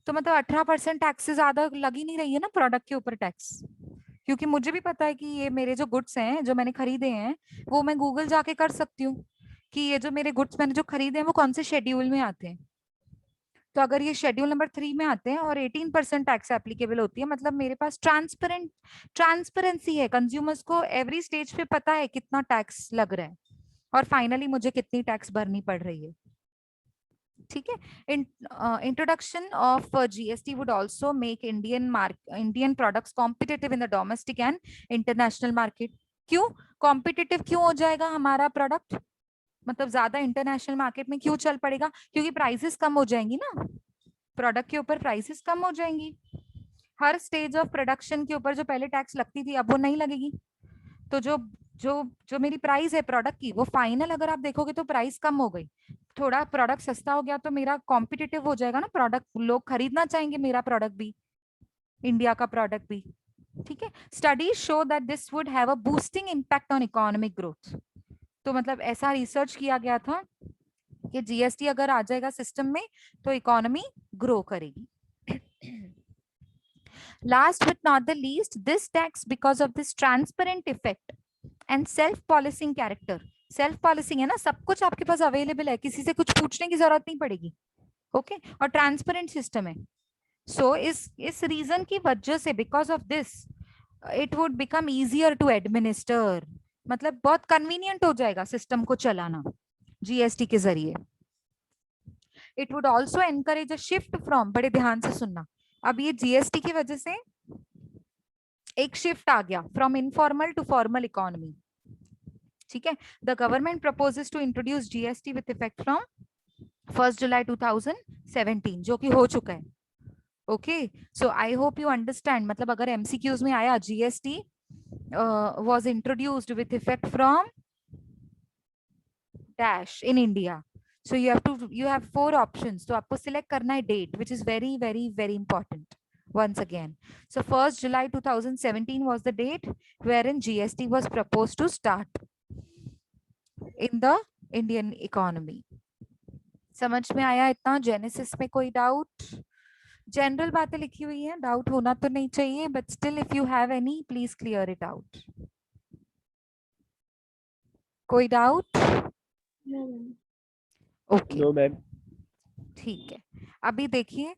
तो मतलब 18% टैक्स से ज्यादा लग ही नहीं रही है ना प्रोडक्ट के ऊपर टैक्स, क्योंकि मुझे भी पता है कि ये मेरे जो गुड्स हैं जो मैंने खरीदे हैं वो मैं गूगल जाके कर सकती हूँ कि ये जो मेरे गुड्स मैंने जो खरीदे हैं वो कौन से शेड्यूल में आते हैं। तो अगर ये शेड्यूल नंबर 3 में आते हैं और 18% टैक्स एप्लीकेबल होती है, मतलब मेरे पास ट्रांसपेरेंसी है, कंज्यूमर्स को एवरी स्टेज पे पता है कितना टैक्स लग रहा है और फाइनली मुझे कितनी टैक्स भरनी पड़ रही है। ठीक है, introduction of GST would also make Indian products competitive in the domestic and international market. क्यों कॉम्पिटिटिव क्यों हो जाएगा हमारा प्रोडक्ट, मतलब ज्यादा इंटरनेशनल मार्केट में क्यों चल पड़ेगा? क्योंकि प्राइसेस कम हो जाएंगी ना, प्रोडक्ट के ऊपर प्राइसेस कम हो जाएंगी। हर स्टेज ऑफ प्रोडक्शन के ऊपर जो पहले टैक्स लगती थी अब वो नहीं लगेगी, तो जो जो जो मेरी प्राइस है प्रोडक्ट की वो फाइनल अगर आप देखोगे तो प्राइस कम हो गई, थोड़ा प्रोडक्ट सस्ता हो गया तो मेरा कॉम्पिटिटिव हो जाएगा ना प्रोडक्ट, लोग खरीदना चाहेंगे मेरा प्रोडक्ट भी, इंडिया का प्रोडक्ट भी। ठीक है, studies show that this would have a boosting impact on economic growth. तो मतलब ऐसा रिसर्च किया गया था कि जीएसटी अगर आ जाएगा सिस्टम में तो इकोनॉमी ग्रो करेगी। Last but not the least, this tax because of this transparent effect and self policing character, self policing है ना, सब कुछ आपके पास अवेलेबल है, किसी से कुछ पूछने की जरूरत नहीं पड़ेगी। ओके, और ट्रांसपेरेंट सिस्टम है, सो इस रीजन की वजह से because of this it would become easier to administer, मतलब बहुत कन्वीनियंट हो जाएगा सिस्टम को चलाना जीएसटी के जरिए। It would also encourage a shift from, बड़े ध्यान से सुनना, अब ये जीएसटी की वजह से एक शिफ्ट आ गया from informal to formal economy. ठीक है, the government proposes to introduce GST with effect from 1 July 2017, जो कि हो चुका है। Okay, so I hope you understand, मतलब अगर एमसीक्यूज में आया GST was introduced with effect from dash in India, so you have 4 options, तो आपको select करना है date, which is very very very important once again. So 1st July 2017 was the date wherein GST was proposed to start in the Indian economy. समझ में आया इतना? Genesis में कोई डाउट? जनरल बातें लिखी हुई है, डाउट होना तो नहीं चाहिए, but still if you have any please clear it out. कोई डाउट? Okay, no ma'am. ठीक है, अभी देखिए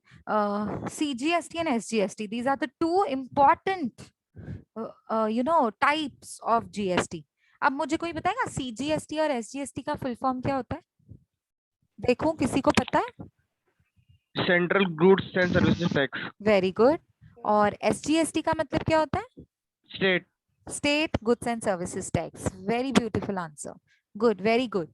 CGST and SGST, these are the 2 important types of GST. अब मुझे कोई बताएगा सीजीएसटी और एसजीएसटी का फुल फॉर्म क्या होता है? देखो किसी को पता है? Central goods and services tax. Very good. और एसजीएसटी का मतलब क्या होता है? State State Goods and Services Tax. Very beautiful answer. Good, very good.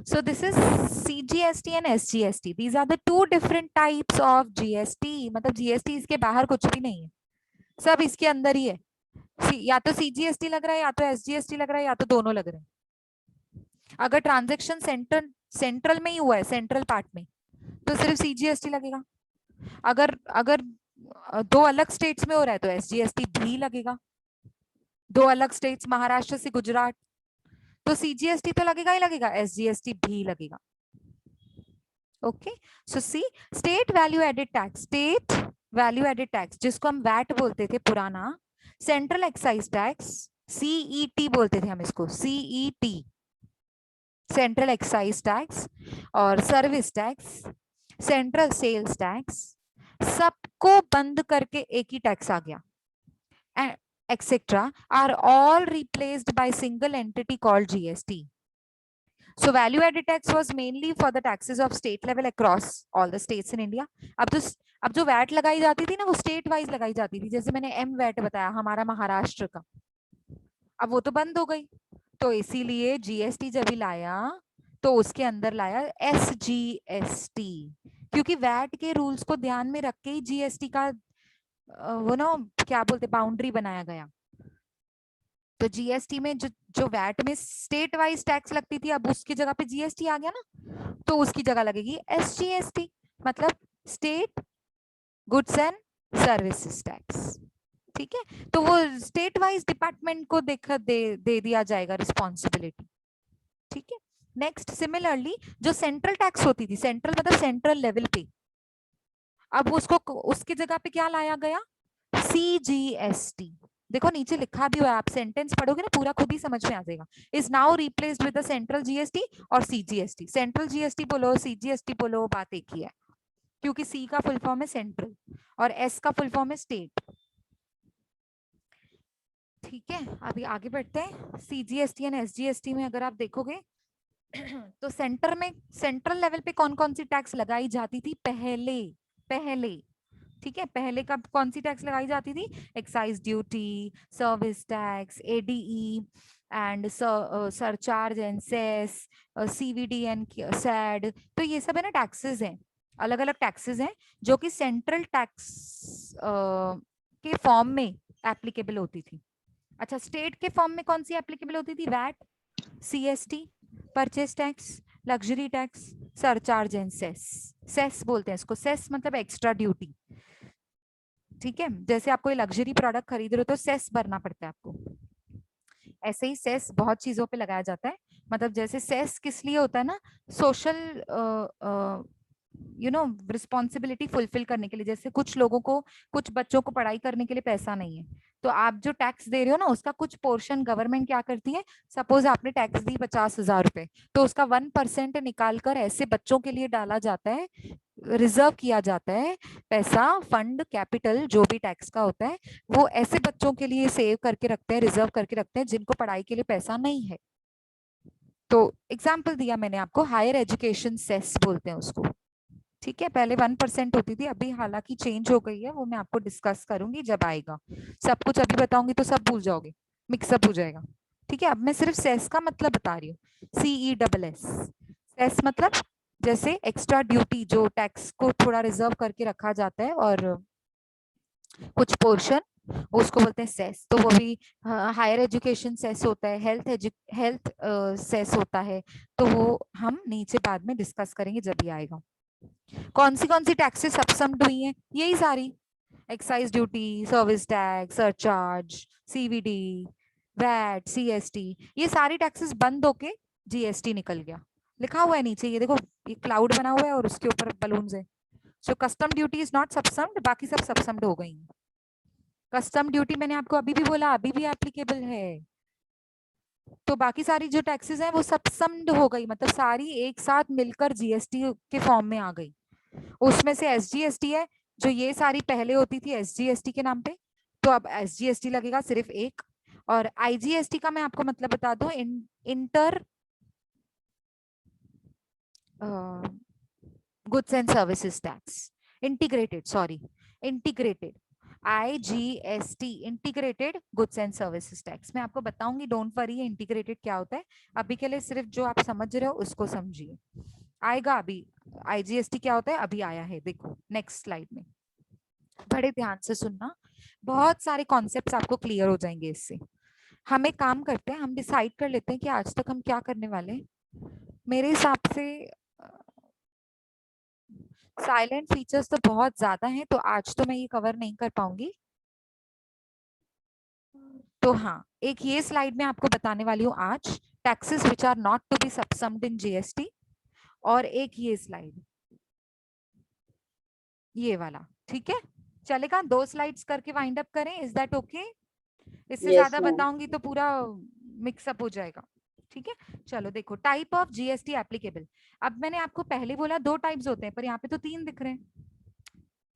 So this is CGST and SGST. These are the 2 different types of GST. मतलब GST इसके बाहर कुछ भी नहीं है, सब इसके अंदर ही है। या तो CGST लग रहा है, या तो SGST लग रहा है, या तो दोनों लग रहे हैं। अगर ट्रांजेक्शन सेंट्रल में ही हुआ है, सेंट्रल पार्ट में, तो सिर्फ CGST लगेगा। अगर 2 अलग स्टेट्स में हो रहा है तो SGST भी लगेगा। 2 अलग स्टेट्स, महाराष्ट्र से गुजरात, तो सीजीएसटी तो लगेगा ही लगेगा, एसजीएसटी भी लगेगा। Okay, so see state value added tax, state value added tax जिसको हम वैट बोलते थे पुराना, सेंट्रल एक्साइज टैक्स सीईटी बोलते थे हम इसको, सीईटी सेंट्रल एक्साइज टैक्स, और service tax central sales tax, सबको बंद करके एक ही टैक्स आ गया, etc. are all replaced by single entity called GST. So value added tax was mainly for the taxes of state level across all the states in India. अब जो VAT लगाई जाती थी ना वो स्टेट वाइज लगाई जाती थी, जैसे मैंने एम वैट बताया हमारा महाराष्ट्र का, अब वो तो बंद हो गई, तो इसीलिए जीएसटी जब भी लाया तो उसके अंदर लाया SGST, क्योंकि वैट के रूल्स को ध्यान में रख के ही जीएसटी का वो ना क्या बोलते बाउंड्री बनाया गया। तो जीएसटी में जो वैट में स्टेट वाइज टैक्स लगती थी, अब उसकी जगह पे जीएसटी आ गया ना, तो उसकी जगह लगेगी SGST, मतलब state goods and services tax. ठीक है, तो वो स्टेट वाइज डिपार्टमेंट को दे दिया जाएगा रिस्पॉन्सिबिलिटी। ठीक है, नेक्स्ट सिमिलरली जो सेंट्रल टैक्स होती थी, सेंट्रल मतलब सेंट्रल लेवल पे, अब उसको उसकी जगह पे क्या लाया गया, CGST। देखो नीचे लिखा भी हुआ है, आप सेंटेंस पढ़ोगे ना पूरा खुद ही समझ में आ जाएगा। Is now replaced with the central GST और CGST। सेंट्रल जीएसटी बोलो CGST बोलो, बात एक ही है, क्योंकि C का फुल फॉर्म है सेंट्रल और S का फुल फॉर्म है स्टेट। ठीक है, अभी आगे बढ़ते हैं। CGST एंड SGST में अगर आप देखोगे तो सेंटर में सेंट्रल लेवल पे कौन कौन सी टैक्स लगाई जाती थी पहले। ठीक है, पहले कब कौन सी टैक्स लगाई जाती थी, excise duty, service tax, ADE and surcharge and cess, CVD and SAD. तो ये सब है ना टैक्सेस हैं, अलग अलग टैक्सेस हैं जो कि सेंट्रल टैक्स के फॉर्म में एप्लीकेबल होती थी। अच्छा, स्टेट के फॉर्म में कौन सी एप्लीकेबल होती थी, VAT, CST, purchase tax, luxury tax, surcharge and cess. Cess बोलते हैं इसको, सेस मतलब एक्स्ट्रा ड्यूटी। ठीक है, जैसे आप कोई लग्जरी प्रोडक्ट खरीद रहे हो तो सेस भरना पड़ता है आपको, ऐसे ही सेस बहुत चीजों पे लगाया जाता है। मतलब जैसे सेस किस लिए होता है ना, सोशल रिस्पॉन्सिबिलिटी फुलफिल करने के लिए। जैसे कुछ लोगों को, कुछ बच्चों को पढ़ाई करने के लिए पैसा नहीं है, तो आप जो टैक्स दे रहे हो ना उसका कुछ पोर्शन गवर्नमेंट क्या करती है, सपोज आपने टैक्स दी 50,000 रुपए, तो उसका 1% निकाल कर ऐसे बच्चों के लिए डाला जाता है, रिजर्व किया जाता है पैसा, फंड, कैपिटल जो भी टैक्स का होता है, वो ऐसे बच्चों के लिए सेव करके रखते हैं, रिजर्व करके रखते हैं जिनको पढ़ाई के लिए पैसा नहीं है। तो एग्जाम्पल दिया मैंने आपको, हायर एजुकेशन सेस बोलते हैं उसको। ठीक है, पहले 1% होती थी, अभी हालांकि चेंज हो गई है, वो मैं आपको डिस्कस करूंगी जब आएगा। सब कुछ अभी बताऊंगी तो सब भूल जाओगे, मिक्सअप हो जाएगा। ठीक है, अब मैं सिर्फ सेस का मतलब बता रही हूँ, CESS। सेस मतलब जैसे एक्स्ट्रा ड्यूटी, जो टैक्स को थोड़ा रिजर्व करके रखा जाता है और कुछ पोर्शन, उसको बोलते हैं सेस। तो वो भी हायर एजुकेशन सेस होता है, हेल्थ सेस होता है, तो वो हम नीचे बाद में डिस्कस करेंगे जब भी आएगा। कौन सी टैक्सेस सबसम्ड हुई हैं, यही सारी, excise duty, service tax, surcharge, CVD, VAT, CST, ये सारी टैक्सेस बंद होके GST निकल गया। लिखा हुआ है नीचे, ये देखो, ये क्लाउड बना हुआ है और उसके ऊपर बलून्स है। सो कस्टम ड्यूटी इज नॉट सबसम्ड, बाकी सब सबसम्ड हो गई। कस्टम ड्यूटी मैंने आपको अभी भी बोला, अभी भी एप्लीकेबल है। तो बाकी सारी जो टैक्सेस हैं वो सबसम्ड हो गई, मतलब सारी एक साथ मिलकर GST के फॉर्म में आ गई। उसमें से SGST है, जो ये सारी पहले होती थी SGST के नाम पे, तो अब SGST लगेगा सिर्फ एक। और IGST का मैं आपको मतलब बता दूं, inter goods and services tax, integrated IGST, integrated goods and services tax. मैं आपको बताऊंगी, डोंट वरी इंटीग्रेटेड क्या होता है। अभी के लिए सिर्फ जो आप समझ रहे हो उसको समझिए, आएगा अभी। IGST क्या होता है अभी आया है, देखो नेक्स्ट स्लाइड में, बड़े ध्यान से सुनना, बहुत सारे कॉन्सेप्ट्स आपको क्लियर हो जाएंगे इससे। हम एक काम करते हैं, हम डिसाइड कर लेते हैं कि आज तक हम क्या करने वाले हैं। मेरे हिसाब से साइलेंट फीचर्स तो बहुत ज्यादा हैं, तो आज तो मैं ये कवर नहीं कर पाऊंगी। तो हाँ, एक ये स्लाइड में आपको बताने वाली हूँ आज, taxes which are not to be subsumed in GST, और एक ये स्लाइड, ये वाला। ठीक है, चलेगा, 2 स्लाइड्स करके वाइंड अप करें, इज दैट ओके? इससे Yes, ज्यादा ma'am. बताऊंगी तो पूरा मिक्सअप हो जाएगा। ठीक है, चलो देखो टाइप ऑफ जीएसटी एप्लीकेबल। अब मैंने आपको पहले बोला 2 टाइप्स होते हैं, पर यहाँ पे तो 3 दिख रहे हैं।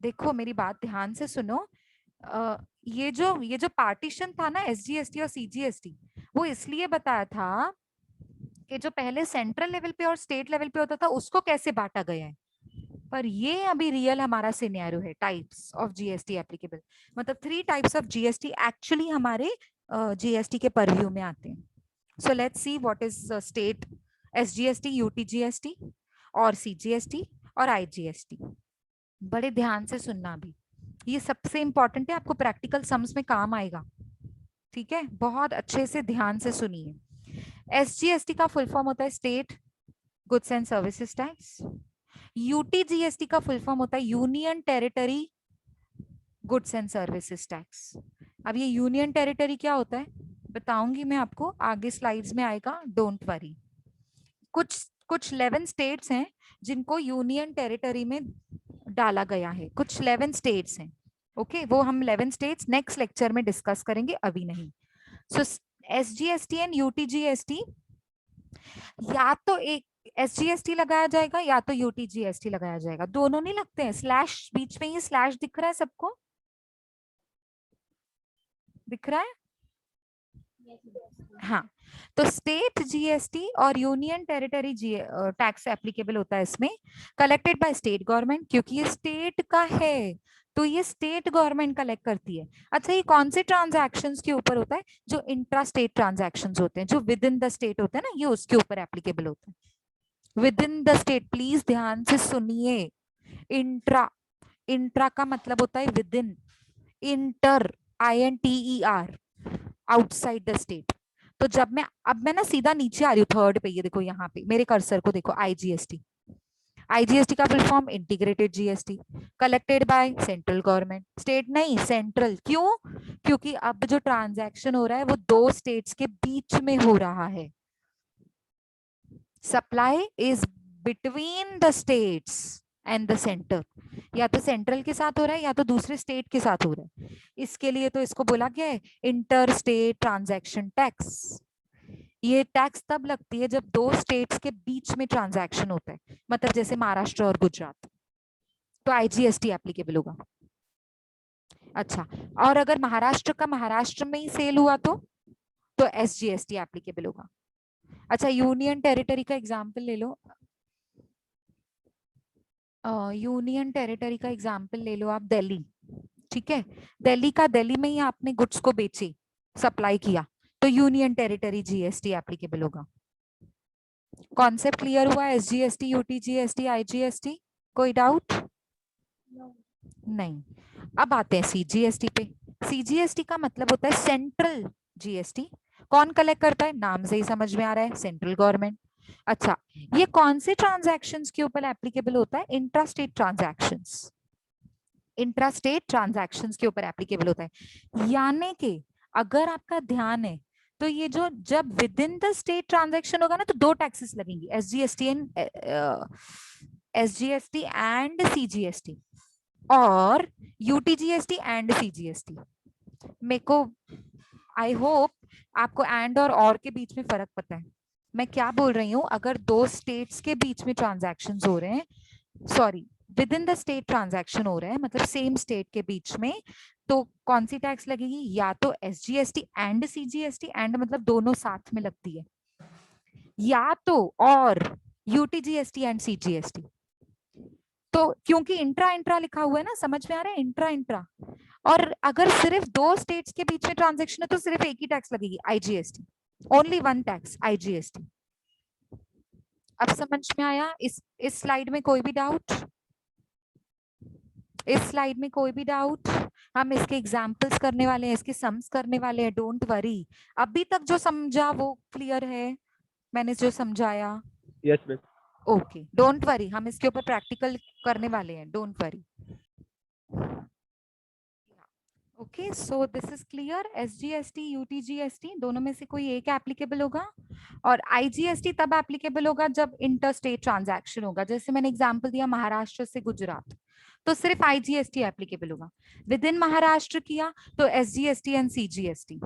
देखो मेरी बात ध्यान से सुनो, ये जो पार्टीशन था ना एसजीएसटी और सीजीएसटी, वो इसलिए बताया था कि जो पहले सेंट्रल लेवल पे और स्टेट लेवल पे होता था उसको कैसे बांटा गया है। पर ये अभी रियल हमारा सिनेरियो है टाइप्स ऑफ जीएसटी एप्लीकेबल, मतलब 3 टाइप्स ऑफ जीएसटी एक्चुअली हमारे जीएसटी के परव्यू में आते हैं। So let's see what is state SGST, UTGST और सीजीएसटी और आईजीएसटी। बड़े ध्यान से सुनना, अभी ये सबसे इंपॉर्टेंट है, आपको प्रैक्टिकल सम्स में काम आएगा। ठीक है, बहुत अच्छे से ध्यान से सुनिए। एसजीएसटी का फुल फॉर्म होता है state goods and services tax. UTGST का फुल फॉर्म होता है union territory goods and services tax. अब ये यूनियन टेरिटरी क्या होता है बताऊंगी मैं आपको, आगे स्लाइड्स में आएगा, डोंट वरी। कुछ 11 स्टेट्स हैं जिनको यूनियन टेरिटरी में डाला गया है, कुछ 11 स्टेट्स हैं। ओके, वो हम 11 स्टेट्स नेक्स्ट लेक्चर में डिस्कस करेंगे, अभी नहीं। सो एसजीएसटी एंड यूटीजीएसटी, या तो एक एसजीएसटी लगाया जाएगा या तो यूटीजीएसटी लगाया जाएगा, दोनों नहीं लगते हैं। स्लैश बीच में, ये स्लैश दिख रहा है सबको, दिख रहा है? हाँ, तो स्टेट जीएसटी और यूनियन टेरिटरी टैक्स एप्लीकेबल होता है इसमें, कलेक्टेड बाय स्टेट गवर्नमेंट, क्योंकि ये स्टेट का है तो ये स्टेट गवर्नमेंट कलेक्ट करती है। अच्छा, ये कौन से ट्रांजैक्शंस के ऊपर होता है? जो इंट्रा स्टेट ट्रांजैक्शंस होते हैं, जो विद इन द स्टेट होते हैं ना, ये उसके ऊपर एप्लीकेबल होता है। With in the state, please ध्यान से सुनिए। इंट्रा, इंट्रा का मतलब होता है with in, inter INTER, outside the state. तो जब मैं ना सीधा नीचे आ रही हूँ थर्ड पे, ये देखो यहाँ पे मेरे कर्सर को देखो, आईजीएसटी। आईजीएसटी का full form integrated GST, collected by central government, state नहीं सेंट्रल। क्यों? क्योंकि अब जो ट्रांजैक्शन हो रहा है वो 2 स्टेट्स के बीच में हो रहा है। Supply is between the states and the centre, या तो सेंट्रल के साथ हो रहा है या तो दूसरे स्टेट के साथ हो रहा है। इसके लिए तो इसको बोला गया है इंटर स्टेट ट्रांजैक्शन टैक्स। ये टैक्स तब लगती है जब 2 स्टेट्स के बीच में ट्रांजैक्शन होता है, मतलब जैसे महाराष्ट्र और गुजरात, तो आईजीएसटी एप्लीकेबल होगा। अच्छा, और अगर महाराष्ट्र का महाराष्ट्र में ही सेल हुआ तो एसजीएसटी एप्लीकेबल होगा। अच्छा, यूनियन टेरिटरी का एग्जांपल ले लो, यूनियन टेरिटरी का एग्जांपल ले लो आप, दिल्ली। ठीक है, दिल्ली का, दिल्ली में ही आपने गुड्स को बेचे, सप्लाई किया, तो यूनियन टेरिटरी जीएसटी एप्लीकेबल होगा। कॉन्सेप्ट क्लियर हुआ? एसजीएसटी, यूटीजीएसटी, आईजीएसटी, कोई डाउट? नहीं। अब आते हैं सीजीएसटी पे। सीजीएसटी का मतलब होता है सेंट्रल जीएसटी। कौन कलेक्ट करता है? नाम से ही समझ में आ रहा है, सेंट्रल गवर्नमेंट। अच्छा, ये कौन से ट्रांजैक्शंस के ऊपर एप्लीकेबल होता है? इंट्रास्टेट ट्रांजैक्शंस, इंट्रास्टेट ट्रांजैक्शंस के ऊपर एप्लीकेबल होता है। यानी कि अगर आपका ध्यान है तो ये जो जब with in the state transaction होगा ना, तो 2 टैक्सेस लगेंगी, एसजीएसटी एंड सीजीएसटी, और यूटीजीएसटी एंड सीजीएसटी। मेरे को आई होप आपको एंड और के बीच में फर्क पता है। मैं क्या बोल रही हूँ, अगर 2 स्टेट्स के बीच में ट्रांजैक्शंस हो रहे हैं, sorry with in the state transaction हो रहा है, मतलब सेम स्टेट के बीच में, तो कौन सी टैक्स लगेगी? या तो एसजीएसटी एंड सीजीएसटी, एंड मतलब दोनों साथ में लगती है, या तो और यूटीजीएसटी एंड सीजीएसटी। तो क्योंकि इंट्रा इंट्रा लिखा हुआ है ना, समझ में आ रहा है? Intra intra. और अगर सिर्फ 2 स्टेट्स के बीच में ट्रांजैक्शन है तो सिर्फ एक ही टैक्स लगेगी, आईजीएसटी, ओनली 1 टैक्स, आईजीएसटी। अब समझ में आया? इस स्लाइड में कोई भी डाउट? इस स्लाइड में कोई भी डाउट? हम इसके एग्जाम्पल्स करने वाले हैं, इसके सम्स करने वाले हैं, डोंट वरी। अभी तक जो समझा वो क्लियर है, मैंने जो समझाया? Yes ma'am. Okay, don't worry, हम इसके ऊपर प्रैक्टिकल करने वाले हैं, don't worry. Okay, so this is clear. SGST, UTGST दोनों में से कोई एक एप्लीकेबल होगा, और आईजीएसटी तब एप्लीकेबल होगा जब इंटरस्टेट ट्रांजैक्शन होगा। जैसे मैंने एग्जांपल दिया महाराष्ट्र से गुजरात, तो सिर्फ आईजीएसटी एप्लीकेबल होगा। विद इन महाराष्ट्र किया तो एसजीएसटी एंड सीजीएसटी।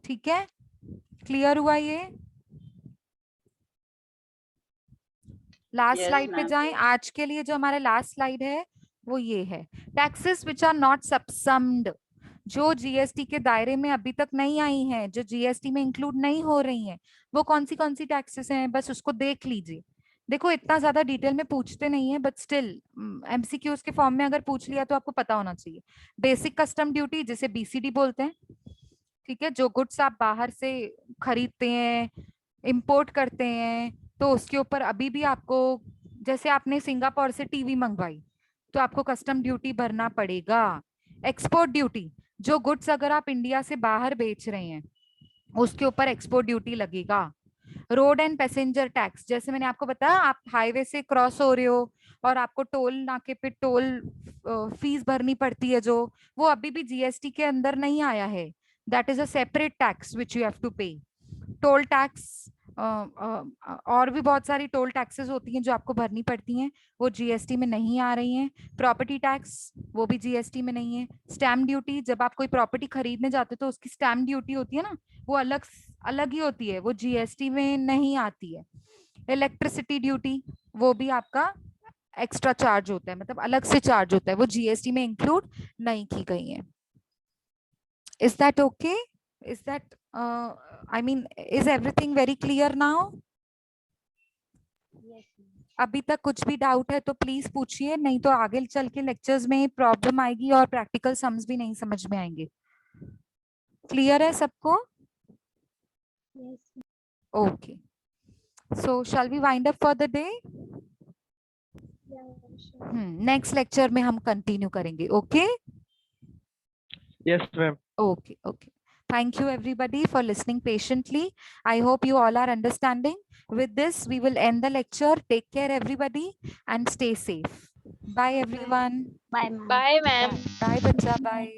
ठीक है, क्लियर हुआ ये? लास्ट Yes, स्लाइड पे ma'am. जाएं। आज के लिए जो हमारा लास्ट स्लाइड है वो ये है, टैक्सेस विच आर नॉट सबसम्ड, जो जीएसटी के दायरे में अभी तक नहीं आई हैं, जो जीएसटी में इंक्लूड नहीं हो रही हैं, वो कौन सी टैक्सेस हैं, बस उसको देख लीजिए। देखो इतना ज्यादा डिटेल में पूछते नहीं है, बट स्टिल एमसीक्यूज के फॉर्म में अगर पूछ लिया तो आपको पता होना चाहिए। बेसिक कस्टम ड्यूटी जिसे बीसीडी बोलते हैं, ठीक है, जो गुड्स आप बाहर से खरीदते हैं, इंपोर्ट करते हैं, तो उसके ऊपर अभी भी आपको, जैसे आपने सिंगापुर से टीवी मंगवाई तो आपको कस्टम ड्यूटी भरना पड़ेगा। एक्सपोर्ट ड्यूटी, जो गुड्स अगर आप इंडिया से बाहर बेच रहे हैं उसके ऊपर एक्सपोर्ट ड्यूटी लगेगा। रोड एंड पैसेंजर टैक्स, जैसे मैंने आपको बताया, आप हाईवे से क्रॉस हो रहे हो और आपको टोल नाके पे टोल फीस भरनी पड़ती है, जो वो अभी भी जीएसटी के अंदर नहीं आया है। That is a separate tax which you have to pay. Toll tax, और भी बहुत सारी टोल टैक्सेस होती हैं जो आपको भरनी पड़ती हैं, वो जीएसटी में नहीं आ रही हैं। प्रॉपर्टी टैक्स, वो भी जीएसटी में नहीं है। स्टैम्प ड्यूटी, जब आप कोई प्रॉपर्टी खरीदने जाते हो तो उसकी स्टैम्प ड्यूटी होती है ना, वो अलग अलग ही होती है, वो जीएसटी में नहीं आती है। इलेक्ट्रिसिटी ड्यूटी, वो भी आपका एक्स्ट्रा चार्ज होता है, मतलब अलग से चार्ज होता है, वो जीएसटी में इंक्लूड नहीं की गई है। Is that okay? Is that I mean, is everything very clear now? अभी तक कुछ भी डाउट है तो प्लीज पूछिए, नहीं तो आगे चल के लेक्चर्स में प्रॉब्लम आएगी और प्रैक्टिकल सम्स भी नहीं समझ में आएंगे। क्लियर है सबको? Yes. Okay, so shall we wind up for the day? Yeah, sure. Next lecture में हम कंटिन्यू करेंगे। Okay Yes, ma'am. okay okay Thank you everybody for listening patiently. I hope you all are understanding. With this we will end the lecture. Take care everybody and stay safe. Bye everyone. Bye, ma'am. Bye bacha. Bye.